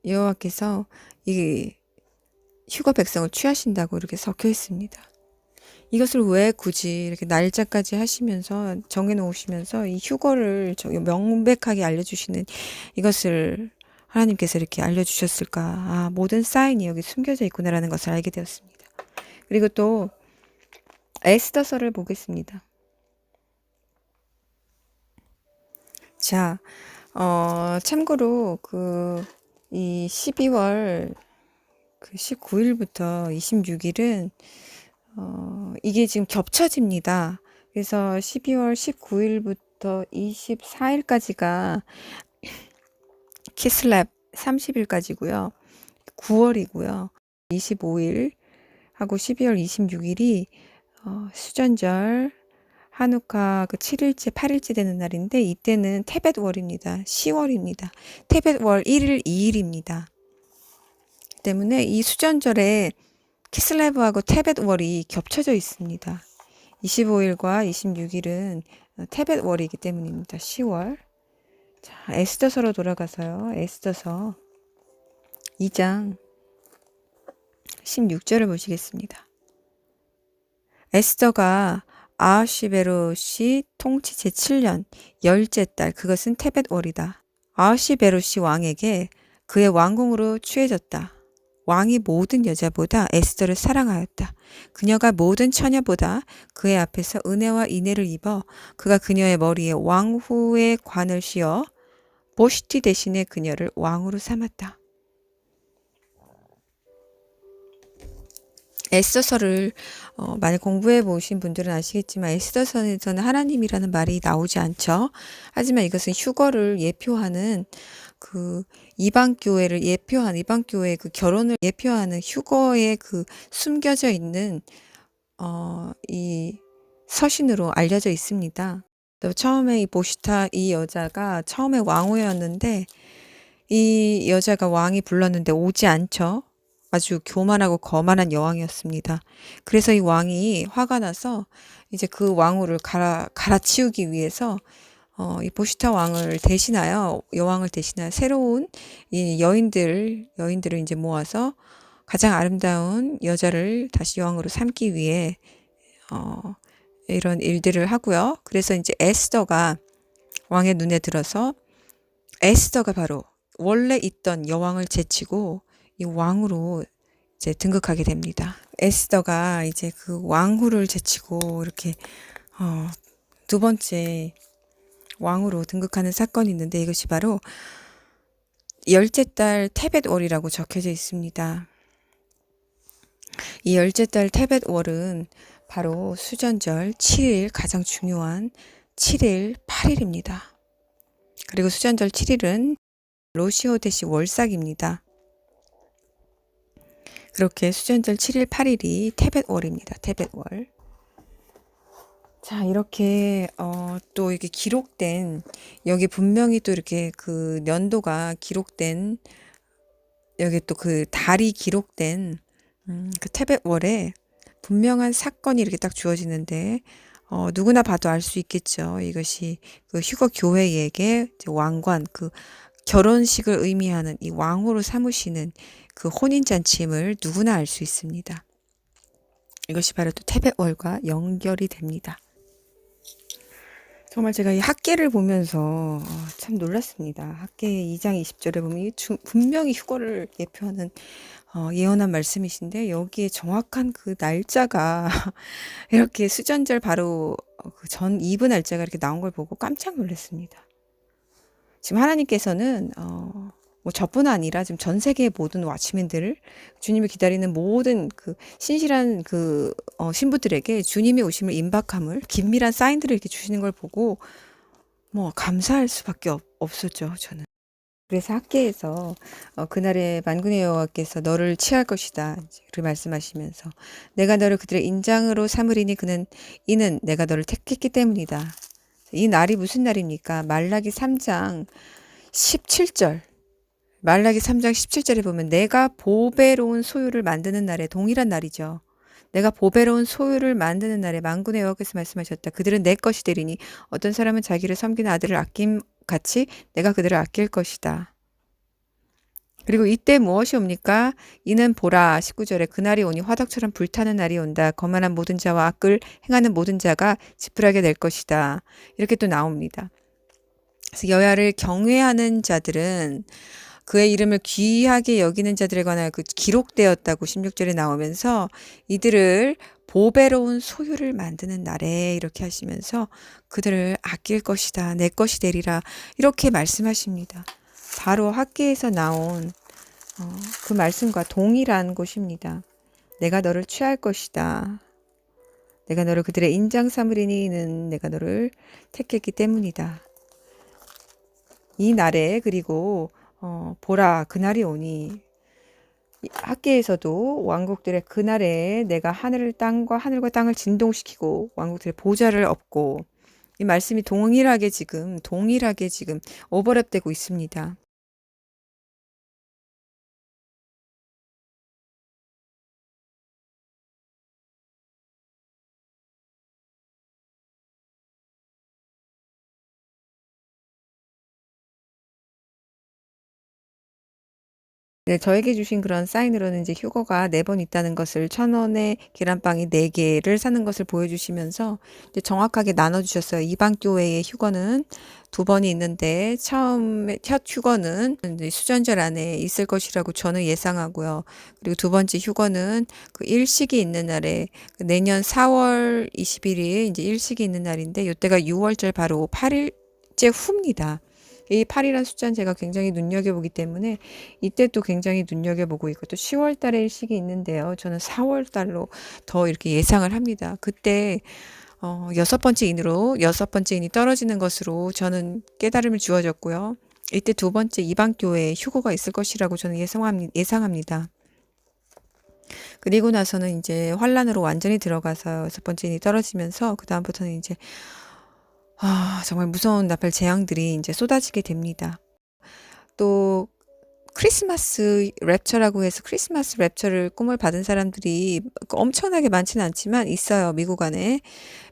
Speaker 1: 여호와께서 이 휴거 백성을 취하신다고 이렇게 적혀 있습니다. 이것을 왜 굳이 이렇게 날짜까지 하시면서 정해놓으시면서 이 휴거를 명백하게 알려주시는 이것을 하나님께서 이렇게 알려주셨을까? 모든 사인이 여기 숨겨져 있구나라는 것을 알게 되었습니다. 그리고 또 에스더서를 보겠습니다. 자, 참고로 이 12월 19일부터 26일은 이게 지금 겹쳐집니다. 그래서 12월 19일부터 24일까지가 키슬랩 30일까지고요. 9월이고요. 25일 하고 12월 26일이 수전절 한우카 7일째, 8일째 되는 날인데, 이때는 테벳월입니다. 10월입니다. 테벳월 1일, 2일입니다. 때문에 이 수전절에 키슬레브하고 테벳월이 겹쳐져 있습니다. 25일과 26일은 테벳월이기 때문입니다. 10월. 자, 에스더서로 돌아가서요. 에스더서 2장 16절을 보시겠습니다. 에스더가 아하시베로시 통치 제7년 열째 달, 그것은 테벳월이다. 아하시베로시 왕에게 그의 왕궁으로 취해졌다. 왕이 모든 여자보다 에스더를 사랑하였다. 그녀가 모든 처녀보다 그의 앞에서 은혜와 인애를 입어 그가 그녀의 머리에 왕후의 관을 씌워 보시티 대신에 그녀를 왕으로 삼았다. 에스더서를 많이 공부해 보신 분들은 아시겠지만 에스더서에서는 하나님이라는 말이 나오지 않죠. 하지만 이것은 휴거를 예표하는 그 이방 교회의 그 결혼을 예표하는 휴거에 그 숨겨져 있는 이 서신으로 알려져 있습니다. 또 처음에 이 보시타 이 여자가 처음에 왕후였는데 이 여자가 왕이 불렀는데 오지 않죠. 아주 교만하고 거만한 여왕이었습니다. 그래서 이 왕이 화가 나서 이제 그 왕후를 갈아치우기 위해서 이 보시타 왕을 대신하여 여왕을 대신하여 새로운 이 여인들을 이제 모아서 가장 아름다운 여자를 다시 여왕으로 삼기 위해 이런 일들을 하고요. 그래서 이제 에스더가 왕의 눈에 들어서 에스더가 바로 원래 있던 여왕을 제치고 이 왕으로 이제 등극하게 됩니다. 에스더가 이제 그 왕후를 제치고 이렇게 두 번째 왕으로 등극하는 사건이 있는데 이것이 바로 열째 달 테벳월이라고 적혀져 있습니다. 이 열째 달 테벳월은 바로 수전절 7일, 가장 중요한 7일, 8일입니다. 그리고 수전절 7일은 로시오데시 월삭입니다. 그렇게 수전절 7일, 8일이 테벳월입니다. 테벳월. 자, 이렇게 또 이렇게 기록된, 여기 분명히 또 이렇게 그 연도가 기록된, 여기 또 그 달이 기록된 그 테벳월에 분명한 사건이 이렇게 딱 주어지는데 누구나 봐도 알 수 있겠죠. 이것이 그 휴거 교회에게 왕관, 그 결혼식을 의미하는 이 왕후로 삼으시는 그 혼인잔치임을 누구나 알 수 있습니다. 이것이 바로 또 테벳월과 연결이 됩니다. 정말 제가 이 학계를 보면서 참 놀랐습니다. 학계 2장 20절에 보면 분명히 휴거를 예표하는 예언한 말씀이신데 여기에 정확한 그 날짜가 이렇게 수전절 바로 그 전 이브 날짜가 이렇게 나온 걸 보고 깜짝 놀랐습니다. 지금 하나님께서는 뭐 저뿐 아니라 지금 전 세계의 모든 와치맨들을 주님을 기다리는 모든 그 신실한 그 신부들에게 주님의 오심을 임박함을 긴밀한 사인들을 이렇게 주시는 걸 보고 뭐 감사할 수밖에 없었죠, 저는. 그래서 학계에서 그날에 만군의 여호와께서 너를 취할 것이다. 그 말씀하시면서 내가 너를 그들의 인장으로 삼으리니 이는 내가 너를 택했기 때문이다. 이 날이 무슨 날입니까? 말라기 3장 17절. 말라기 3장 17절에 보면 내가 보배로운 소유를 만드는 날에 동일한 날이죠. 내가 보배로운 소유를 만드는 날에 만군의 여호와께서 말씀하셨다. 그들은 내 것이 되리니 어떤 사람은 자기를 섬기는 아들을 아낌같이 내가 그들을 아낄 것이다. 그리고 이때 무엇이 옵니까? 이는 보라 19절에 그날이 오니 화덕처럼 불타는 날이 온다. 거만한 모든 자와 악을 행하는 모든 자가 지푸라게 될 것이다. 이렇게 또 나옵니다. 그래서 여호와를 경외하는 자들은 그의 이름을 귀하게 여기는 자들에 관하여 그 기록되었다고 16절에 나오면서 이들을 보배로운 소유를 만드는 날에 이렇게 하시면서 그들을 아낄 것이다. 내 것이 되리라. 이렇게 말씀하십니다. 바로 학계에서 나온 그 말씀과 동일한 곳입니다. 내가 너를 취할 것이다. 내가 너를 그들의 인장 삼으리니는 내가 너를 택했기 때문이다. 이 날에 그리고 보라 그날이 오니 학계에서도 왕국들의 그날에 내가 하늘과 땅을 진동시키고 왕국들의 보좌를 엎고 이 말씀이 동일하게 지금 오버랩되고 있습니다. 네, 저에게 주신 그런 사인으로는 이제 휴거가 4번 있다는 것을 1,000원에 계란빵이 4개를 사는 것을 보여주시면서 이제 정확하게 나눠주셨어요. 이방 교회의 휴거는 2번이 있는데 처음에 첫 휴거는 이제 수전절 안에 있을 것이라고 저는 예상하고요. 그리고 2번째 휴거는 그 일식이 있는 날에 그 내년 4월 21일에 이제 일식이 있는 날인데 이때가 6월절 바로 8일째 후입니다. 이 8이라는 숫자는 제가 굉장히 눈여겨보기 때문에 이때 또 굉장히 눈여겨보고 있고 또 10월 달에 일식이 있는데요. 저는 4월 달로 더 이렇게 예상을 합니다. 그때 6번째 인이 떨어지는 것으로 저는 깨달음을 주어졌고요. 이때 2번째 이방교회에 휴거가 있을 것이라고 저는 예상합니다. 그리고 나서는 이제 환란으로 완전히 들어가서 6번째 인이 떨어지면서 그 다음부터는 이제 정말 무서운 나팔 재앙들이 이제 쏟아지게 됩니다. 또 크리스마스 랩처라고 해서 크리스마스 랩처를 꿈을 받은 사람들이 엄청나게 많지는 않지만 있어요. 미국 안에.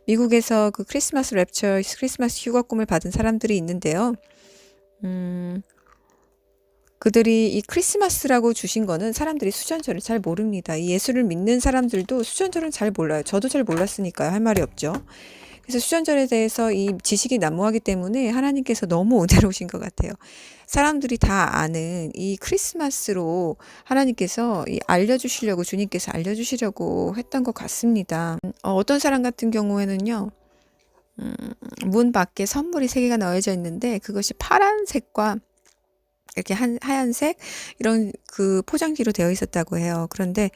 Speaker 1: 미국에서 그 크리스마스 랩처, 크리스마스 휴가 꿈을 받은 사람들이 있는데요. 음, 그들이 이 크리스마스라고 주신 거는 사람들이 수전절을 잘 모릅니다. 이 예수를 믿는 사람들도 수전절은 잘 몰라요. 저도 잘 몰랐으니까요. 할 말이 없죠. 그래서 수전절에 대해서 이 지식이 난무하기 때문에 하나님께서 너무 은혜로우신 것 같아요. 사람들이 다 아는 이 크리스마스로 하나님께서 알려주시려고, 주님께서 알려주시려고 했던 것 같습니다. 어떤 사람 같은 경우에는요, 문 밖에 선물이 3개가 놓여져 있는데 그것이 파란색과 이렇게 하얀색 이런 그 포장지로 되어 있었다고 해요. 그런데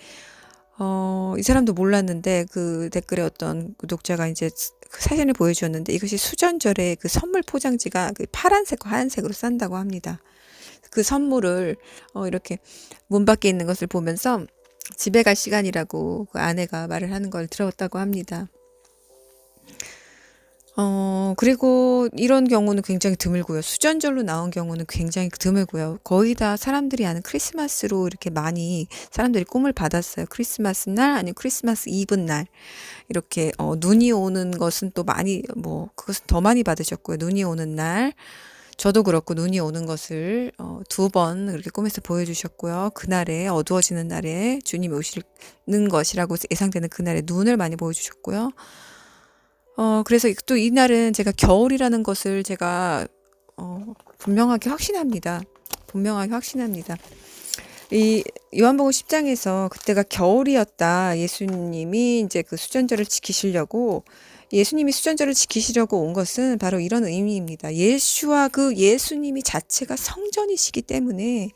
Speaker 1: 이 사람도 몰랐는데 그 댓글에 어떤 구독자가 이제 그 사진을 보여주었는데 이것이 수전절에 그 선물 포장지가 그 파란색과 하얀색으로 싼다고 합니다. 그 선물을 이렇게 문 밖에 있는 것을 보면서 집에 갈 시간이라고 그 아내가 말을 하는 걸 들었다고 합니다. 그리고 이런 경우는 굉장히 드물고요. 수전절로 나온 경우는 굉장히 드물고요. 거의 다 사람들이 아는 크리스마스로 이렇게 많이 사람들이 꿈을 받았어요. 크리스마스 날 아니면 크리스마스 이브 날. 이렇게 눈이 오는 것은 또 많이 그것은 더 많이 받으셨고요. 눈이 오는 날. 저도 그렇고 눈이 오는 것을 2번 그렇게 꿈에서 보여주셨고요. 그날에 어두워지는 날에 주님이 오시는 것이라고 예상되는 그날에 눈을 많이 보여주셨고요. 그래서 또 이날은 제가 겨울이라는 것을 제가 분명하게 확신합니다. 분명하게 확신합니다. 이 요한복음 10장에서 그때가 겨울이었다. 예수님이 이제 그 수전절을 지키시려고 예수님이 수전절을 지키시려고 온 것은 바로 이런 의미입니다. 예수와 그 예수님이 자체가 성전이시기 때문에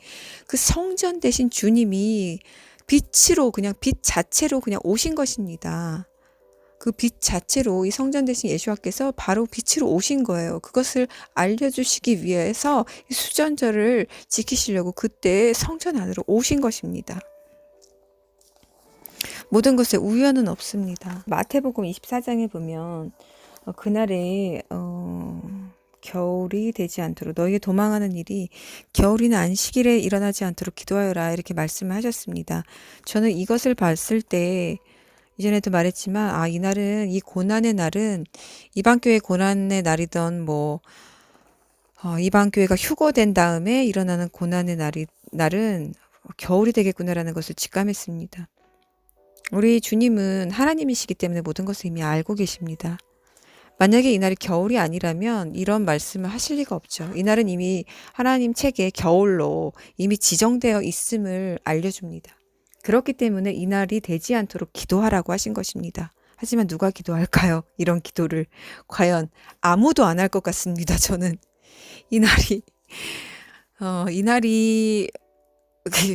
Speaker 1: 그 성전 대신 주님이 빛으로 그냥 빛 자체로 그냥 오신 것입니다. 그 빛 자체로 이 성전 대신 예수와께서 바로 빛으로 오신 거예요. 그것을 알려주시기 위해서 이 수전절을 지키시려고 그때 성전 안으로 오신 것입니다. 모든 것에 우연은 없습니다. 마태복음 24장에 보면 그날에 겨울이 되지 않도록 너희의 도망하는 일이 겨울이나 안식일에 일어나지 않도록 기도하여라 이렇게 말씀을 하셨습니다. 저는 이것을 봤을 때 이전에도 말했지만 이날은 이 고난의 날은 이방교회 고난의 날이던 이방교회가 휴거된 다음에 일어나는 고난의 날은 겨울이 되겠구나라는 것을 직감했습니다. 우리 주님은 하나님이시기 때문에 모든 것을 이미 알고 계십니다. 만약에 이날이 겨울이 아니라면 이런 말씀을 하실 리가 없죠. 이날은 이미 하나님 책에 겨울로 이미 지정되어 있음을 알려줍니다. 그렇기 때문에 이날이 되지 않도록 기도하라고 하신 것입니다. 하지만 누가 기도할까요? 이런 기도를 과연 아무도 안 할 것 같습니다. 저는 이날이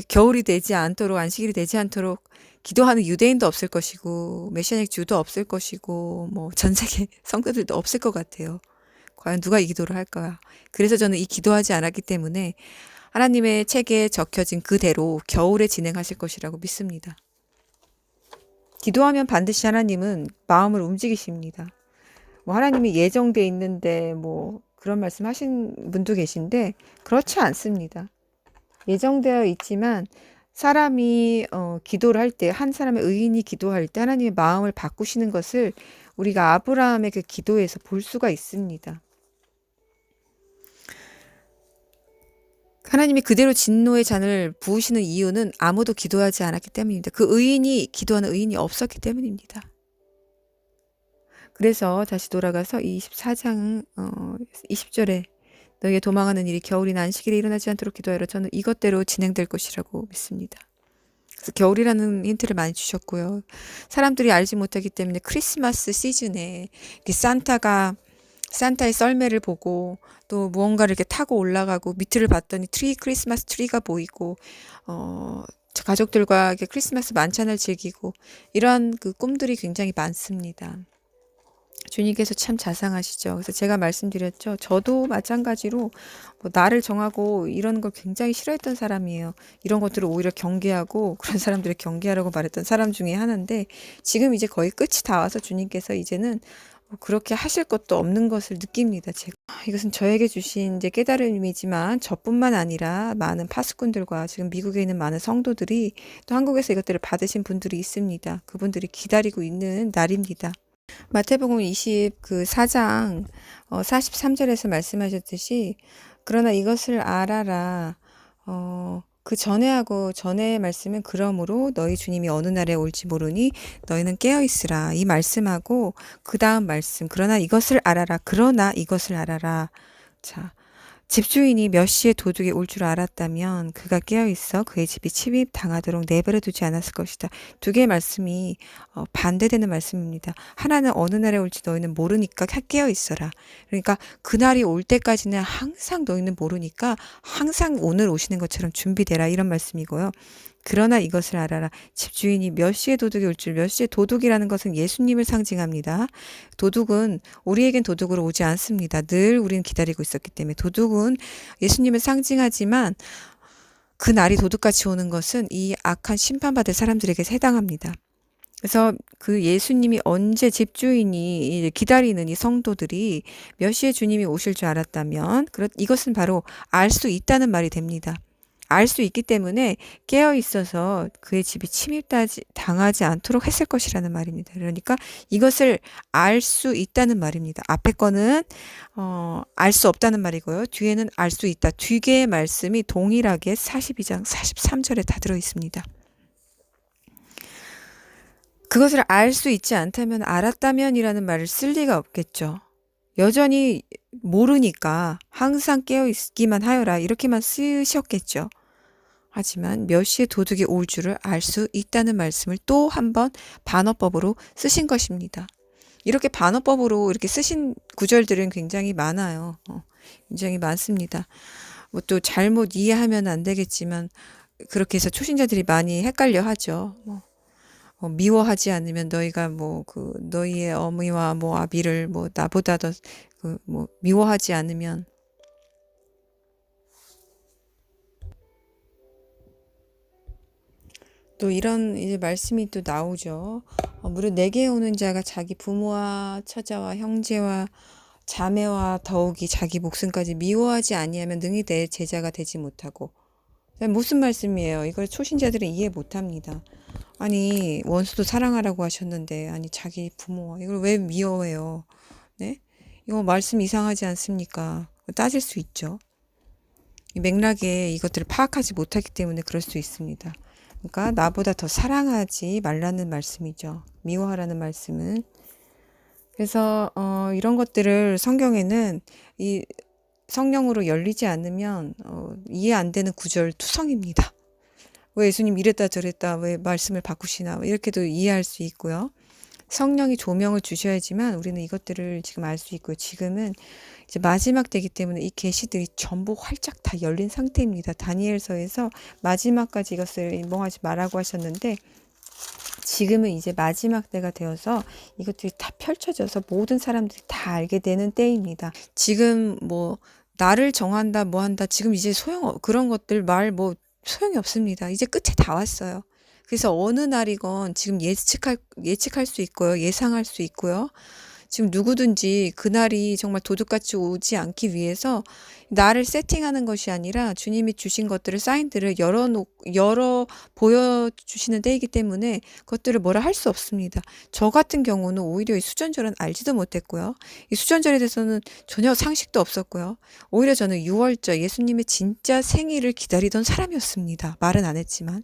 Speaker 1: 겨울이 되지 않도록 안식일이 되지 않도록 기도하는 유대인도 없을 것이고 메시아닉 주도 없을 것이고 전 세계 성도들도 없을 것 같아요. 과연 누가 이 기도를 할까요? 그래서 저는 이 기도하지 않았기 때문에 하나님의 책에 적혀진 그대로 겨울에 진행하실 것이라고 믿습니다. 기도하면 반드시 하나님은 마음을 움직이십니다. 하나님이 예정돼 있는데 그런 말씀 하신 분도 계신데 그렇지 않습니다. 예정되어 있지만 사람이 기도를 할 때, 한 사람의 의인이 기도할 때 하나님의 마음을 바꾸시는 것을 우리가 아브라함의 그 기도에서 볼 수가 있습니다. 하나님이 그대로 진노의 잔을 부으시는 이유는 아무도 기도하지 않았기 때문입니다. 그 의인이 기도하는 의인이 없었기 때문입니다. 그래서 다시 돌아가서 24장 20절에 너희의 도망하는 일이 겨울이나 안식일에 일어나지 않도록 기도하라. 저는 이것대로 진행될 것이라고 믿습니다. 그래서 겨울이라는 힌트를 많이 주셨고요. 사람들이 알지 못하기 때문에 크리스마스 시즌에 산타의 썰매를 보고 또 무언가를 이렇게 타고 올라가고 밑을 봤더니 크리스마스 트리가 보이고 가족들과 이렇게 크리스마스 만찬을 즐기고 이런 그 꿈들이 굉장히 많습니다. 주님께서 참 자상하시죠. 그래서 제가 말씀드렸죠. 저도 마찬가지로 뭐 나를 정하고 이런 걸 굉장히 싫어했던 사람이에요. 이런 것들을 오히려 경계하고 그런 사람들을 경계하라고 말했던 사람 중에 하나인데 지금 이제 거의 끝이 다 와서 주님께서 이제는 뭐 그렇게 하실 것도 없는 것을 느낍니다. 제가 이것은 저에게 주신 이제 깨달음이지만 저뿐만 아니라 많은 파수꾼들과 지금 미국에 있는 많은 성도들이 또 한국에서 이것들을 받으신 분들이 있습니다. 그분들이 기다리고 있는 날입니다. 마태복음 24장 43절에서 말씀하셨듯이 그러나 이것을 알아라. 그 전의 말씀은 그러므로 너희 주님이 어느 날에 올지 모르니 너희는 깨어 있으라. 이 말씀하고 그 다음 말씀 그러나 이것을 알아라. 그러나 이것을 알아라. 자, 집주인이 몇 시에 도둑이 올 줄 알았다면 그가 깨어있어 그의 집이 침입당하도록 내버려 두지 않았을 것이다. 두 개의 말씀이 반대되는 말씀입니다. 하나는 어느 날에 올지 너희는 모르니까 깨어있어라. 그러니까 그날이 올 때까지는 항상 너희는 모르니까 항상 오늘 오시는 것처럼 준비되라 이런 말씀이고요. 그러나 이것을 알아라. 집주인이 몇 시에 도둑이 올 줄, 몇 시에 도둑이라는 것은 예수님을 상징합니다. 우리에겐 도둑으로 오지 않습니다. 늘 우리는 기다리고 있었기 때문에 도둑은 예수님을 상징하지만 그 날이 도둑같이 오는 것은 이 악한 심판받을 사람들에게 해당합니다. 그래서 그 예수님이 언제 집주인이 기다리는 이 성도들이 몇 시에 주님이 오실 줄 알았다면 이것은 바로 알 수 있다는 말이 됩니다. 알 수 있기 때문에 깨어 있어서 그의 집이 침입당하지 않도록 했을 것이라는 말입니다. 그러니까 이것을 알 수 있다는 말입니다. 앞에 거는 알 수 없다는 말이고요. 뒤에는 알 수 있다. 두 개의 말씀이 동일하게 42장 43절에 다 들어 있습니다. 그것을 알 수 있지 않다면 알았다면이라는 말을 쓸 리가 없겠죠. 여전히 모르니까 항상 깨어 있기만 하여라 이렇게만 쓰셨겠죠. 하지만 몇 시에 도둑이 올 줄을 알 수 있다는 말씀을 또 한 번 반어법으로 쓰신 것입니다. 이렇게 반어법으로 이렇게 쓰신 구절들은 굉장히 많아요. 굉장히 많습니다. 뭐 또 잘못 이해하면 안 되겠지만 그렇게 해서 초신자들이 많이 헷갈려 하죠. 미워하지 않으면 너희가 너희의 어미와 아비를 나보다 더 미워하지 않으면 또 이런 이제 말씀이 또 나오죠. 무릇 내게 오는 자가 자기 부모와 처자와 형제와 자매와 더욱이 자기 목숨까지 미워하지 아니하면 능히 내 제자가 되지 못하고. 무슨 말씀이에요? 이걸 초신자들은 이해 못합니다. 아니 원수도 사랑하라고 하셨는데 아니 자기 부모와 이걸 왜 미워해요? 네? 이거 말씀 이상하지 않습니까? 따질 수 있죠. 맥락에 이것들을 파악하지 못하기 때문에 그럴 수 있습니다. 그러니까 나보다 더 사랑하지 말라는 말씀이죠. 미워하라는 말씀은. 그래서 이런 것들을 성경에는 이 성령으로 열리지 않으면 이해 안 되는 구절 투성입니다. 왜 예수님 이랬다 저랬다 왜 말씀을 바꾸시나 이렇게도 이해할 수 있고요. 성령이 조명을 주셔야지만 우리는 이것들을 지금 알 수 있고요. 지금은 이제 마지막 때이기 때문에 이 계시들이 전부 활짝 다 열린 상태입니다. 다니엘서에서 마지막까지 이것을 인봉하지 말라고 하셨는데 지금은 이제 마지막 때가 되어서 이것들이 다 펼쳐져서 모든 사람들이 다 알게 되는 때입니다. 지금 나를 정한다 한다 지금 이제 그런 것들 소용이 없습니다. 이제 끝에 다 왔어요. 그래서 어느 날이건 지금 예측할 수 있고요. 예상할 수 있고요. 지금 누구든지 그날이 정말 도둑같이 오지 않기 위해서 나를 세팅하는 것이 아니라 주님이 주신 것들을, 사인들을 열어 보여주시는 때이기 때문에 그것들을 뭐라 할 수 없습니다. 저 같은 경우는 오히려 이 수전절은 알지도 못했고요. 이 수전절에 대해서는 전혀 상식도 없었고요. 오히려 저는 6월절 예수님의 진짜 생일을 기다리던 사람이었습니다. 말은 안 했지만.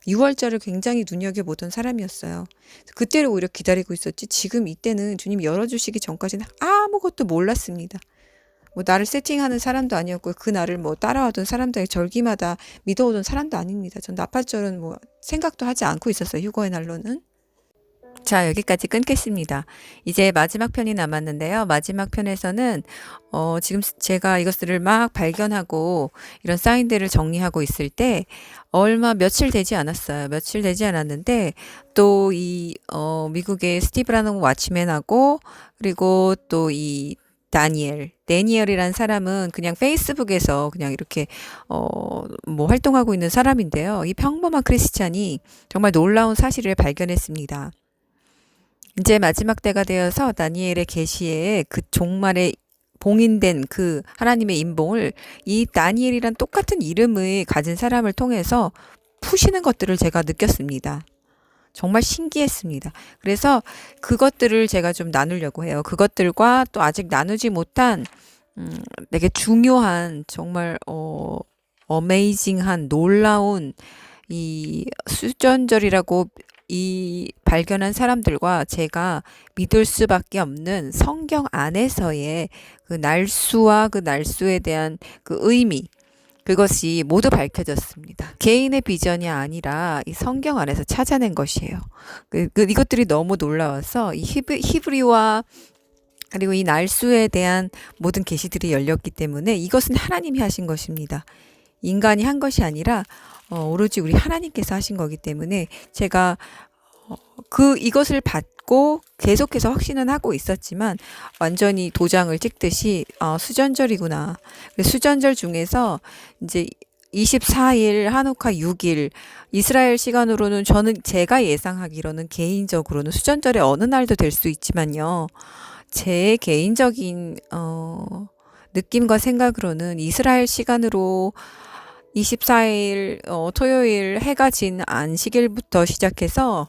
Speaker 1: 6월절을 굉장히 눈여겨보던 사람이었어요. 그때를 오히려 기다리고 있었지, 지금 이때는 주님 열어주시기 전까지는 아무것도 몰랐습니다. 뭐 나를 세팅하는 사람도 아니었고요. 그 날을 뭐 따라와던 사람들, 절기마다 믿어오던 사람도 아닙니다. 전 나팔절은 뭐 생각도 하지 않고 있었어요. 휴거의 날로는. 자, 여기까지 끊겠습니다. 이제 마지막 편이 남았는데요. 마지막 편에서는 지금 제가 이것들을 막 발견하고 이런 사인들을 정리하고 있을 때 며칠 되지 않았어요. 며칠 되지 않았는데 또 미국의 스티브라는 왓치맨하고 그리고 또 이 데니엘이라는 사람은 그냥 페이스북에서 그냥 이렇게 뭐 활동하고 있는 사람인데요. 이 평범한 크리스찬이 정말 놀라운 사실을 발견했습니다. 이제 마지막 때가 되어서 다니엘의 계시에 그 종말에 봉인된 그 하나님의 인봉을 이 다니엘이란 똑같은 이름을 가진 사람을 통해서 푸시는 것들을 제가 느꼈습니다. 정말 신기했습니다. 그래서 그것들을 제가 좀 나누려고 해요. 그것들과 또 아직 나누지 못한 되게 중요한 정말 어메이징한 놀라운 이 수전절이라고 이 발견한 사람들과 제가 믿을 수밖에 없는 성경 안에서의 그 날수와 그 날수에 대한 그 의미, 그것이 모두 밝혀졌습니다. 개인의 비전이 아니라 이 성경 안에서 찾아낸 것이에요. 이것들이 너무 놀라워서 이 히브리와 그리고 이 날수에 대한 모든 계시들이 열렸기 때문에 이것은 하나님이 하신 것입니다. 인간이 한 것이 아니라 오로지 우리 하나님께서 하신 거기 때문에 제가 이것을 받고 계속해서 확신은 하고 있었지만 완전히 도장을 찍듯이 수전절이구나. 수전절 중에서 이제 24일, 한우카 6일, 이스라엘 시간으로는 제가 예상하기로는 개인적으로는 수전절의 어느 날도 될 수 있지만요. 제 개인적인 느낌과 생각으로는 이스라엘 시간으로 24일 토요일 해가 진 안식일부터 시작해서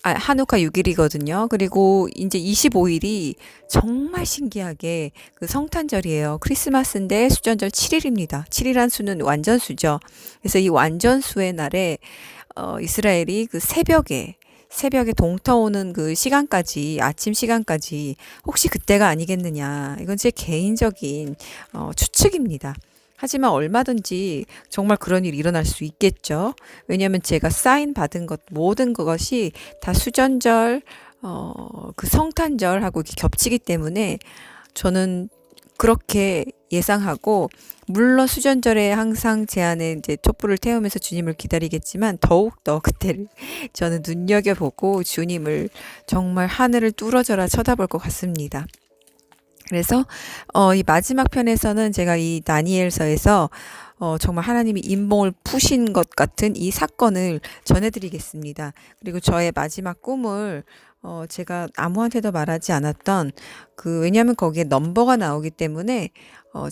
Speaker 1: 한우카 6일이거든요. 그리고 이제 25일이 정말 신기하게 그 성탄절이에요. 크리스마스인데 수전절 7일입니다. 7이란 수는 완전수죠. 그래서 이 완전수의 날에 이스라엘이 그 새벽에 동터 오는 그 시간까지, 아침 시간까지 혹시 그때가 아니겠느냐. 이건 제 개인적인 추측입니다. 하지만 얼마든지 정말 그런 일이 일어날 수 있겠죠. 왜냐하면 제가 사인 받은 모든 것이 다 수전절, 그 성탄절하고 이렇게 겹치기 때문에 저는 그렇게 예상하고, 물론 수전절에 항상 제 안에 이제 촛불을 태우면서 주님을 기다리겠지만 더욱더 그때를 저는 눈여겨보고 주님을 정말 하늘을 뚫어져라 쳐다볼 것 같습니다. 그래서 이 마지막 편에서는 제가 이 다니엘서에서 정말 하나님이 인봉을 푸신 것 같은 이 사건을 전해드리겠습니다. 그리고 저의 마지막 꿈을 제가 아무한테도 말하지 않았던 왜냐하면 거기에 넘버가 나오기 때문에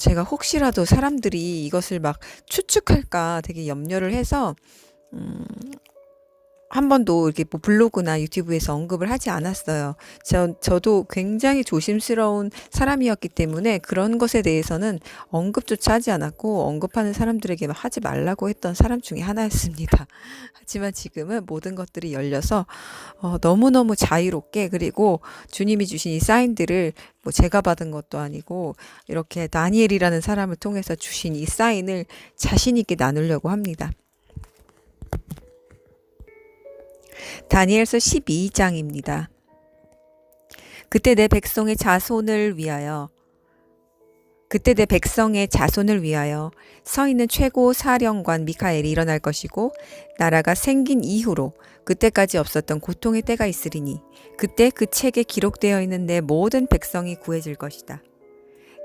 Speaker 1: 제가 혹시라도 사람들이 이것을 막 추측할까 되게 염려를 해서 한 번도 이렇게 뭐 블로그나 유튜브에서 언급을 하지 않았어요. 저도 굉장히 조심스러운 사람이었기 때문에 그런 것에 대해서는 언급조차 하지 않았고, 언급하는 사람들에게 하지 말라고 했던 사람 중에 하나였습니다. 하지만 지금은 모든 것들이 열려서 너무너무 자유롭게, 그리고 주님이 주신 이 사인들을 뭐 제가 받은 것도 아니고 이렇게 다니엘이라는 사람을 통해서 주신 이 사인을 자신 있게 나누려고 합니다. 다니엘서 12장입니다. 그때 내 백성의 자손을 위하여 서 있는 최고 사령관 미카엘이 일어날 것이고, 나라가 생긴 이후로 그때까지 없었던 고통의 때가 있으리니 그때 그 책에 기록되어 있는 내 모든 백성이 구해질 것이다.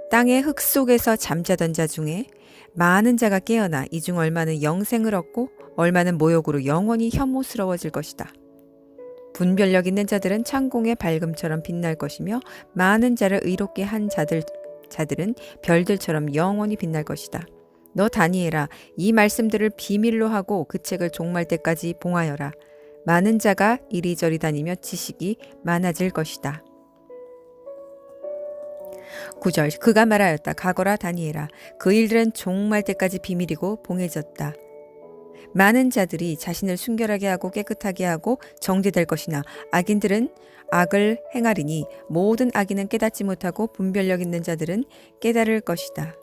Speaker 1: 땅의 흙 속에서 잠자던 자 중에 많은 자가 깨어나 이 중 얼마는 영생을 얻고 얼마는 모욕으로 영원히 혐오스러워질 것이다. 분별력 있는 자들은 창공의 밝음처럼 빛날 것이며 많은 자를 의롭게 한 자들은 별들처럼 영원히 빛날 것이다. 너 다니엘아, 이 말씀들을 비밀로 하고 그 책을 종말 때까지 봉하여라. 많은 자가 이리저리 다니며 지식이 많아질 것이다. 9절 그가 말하였다. 가거라 다니엘아. 그 일들은 종말 때까지 비밀이고 봉해졌다. 많은 자들이 자신을 순결하게 하고 깨끗하게 하고 정죄될 것이나 악인들은 악을 행하리니 모든 악인은 깨닫지 못하고 분별력 있는 자들은 깨달을 것이다.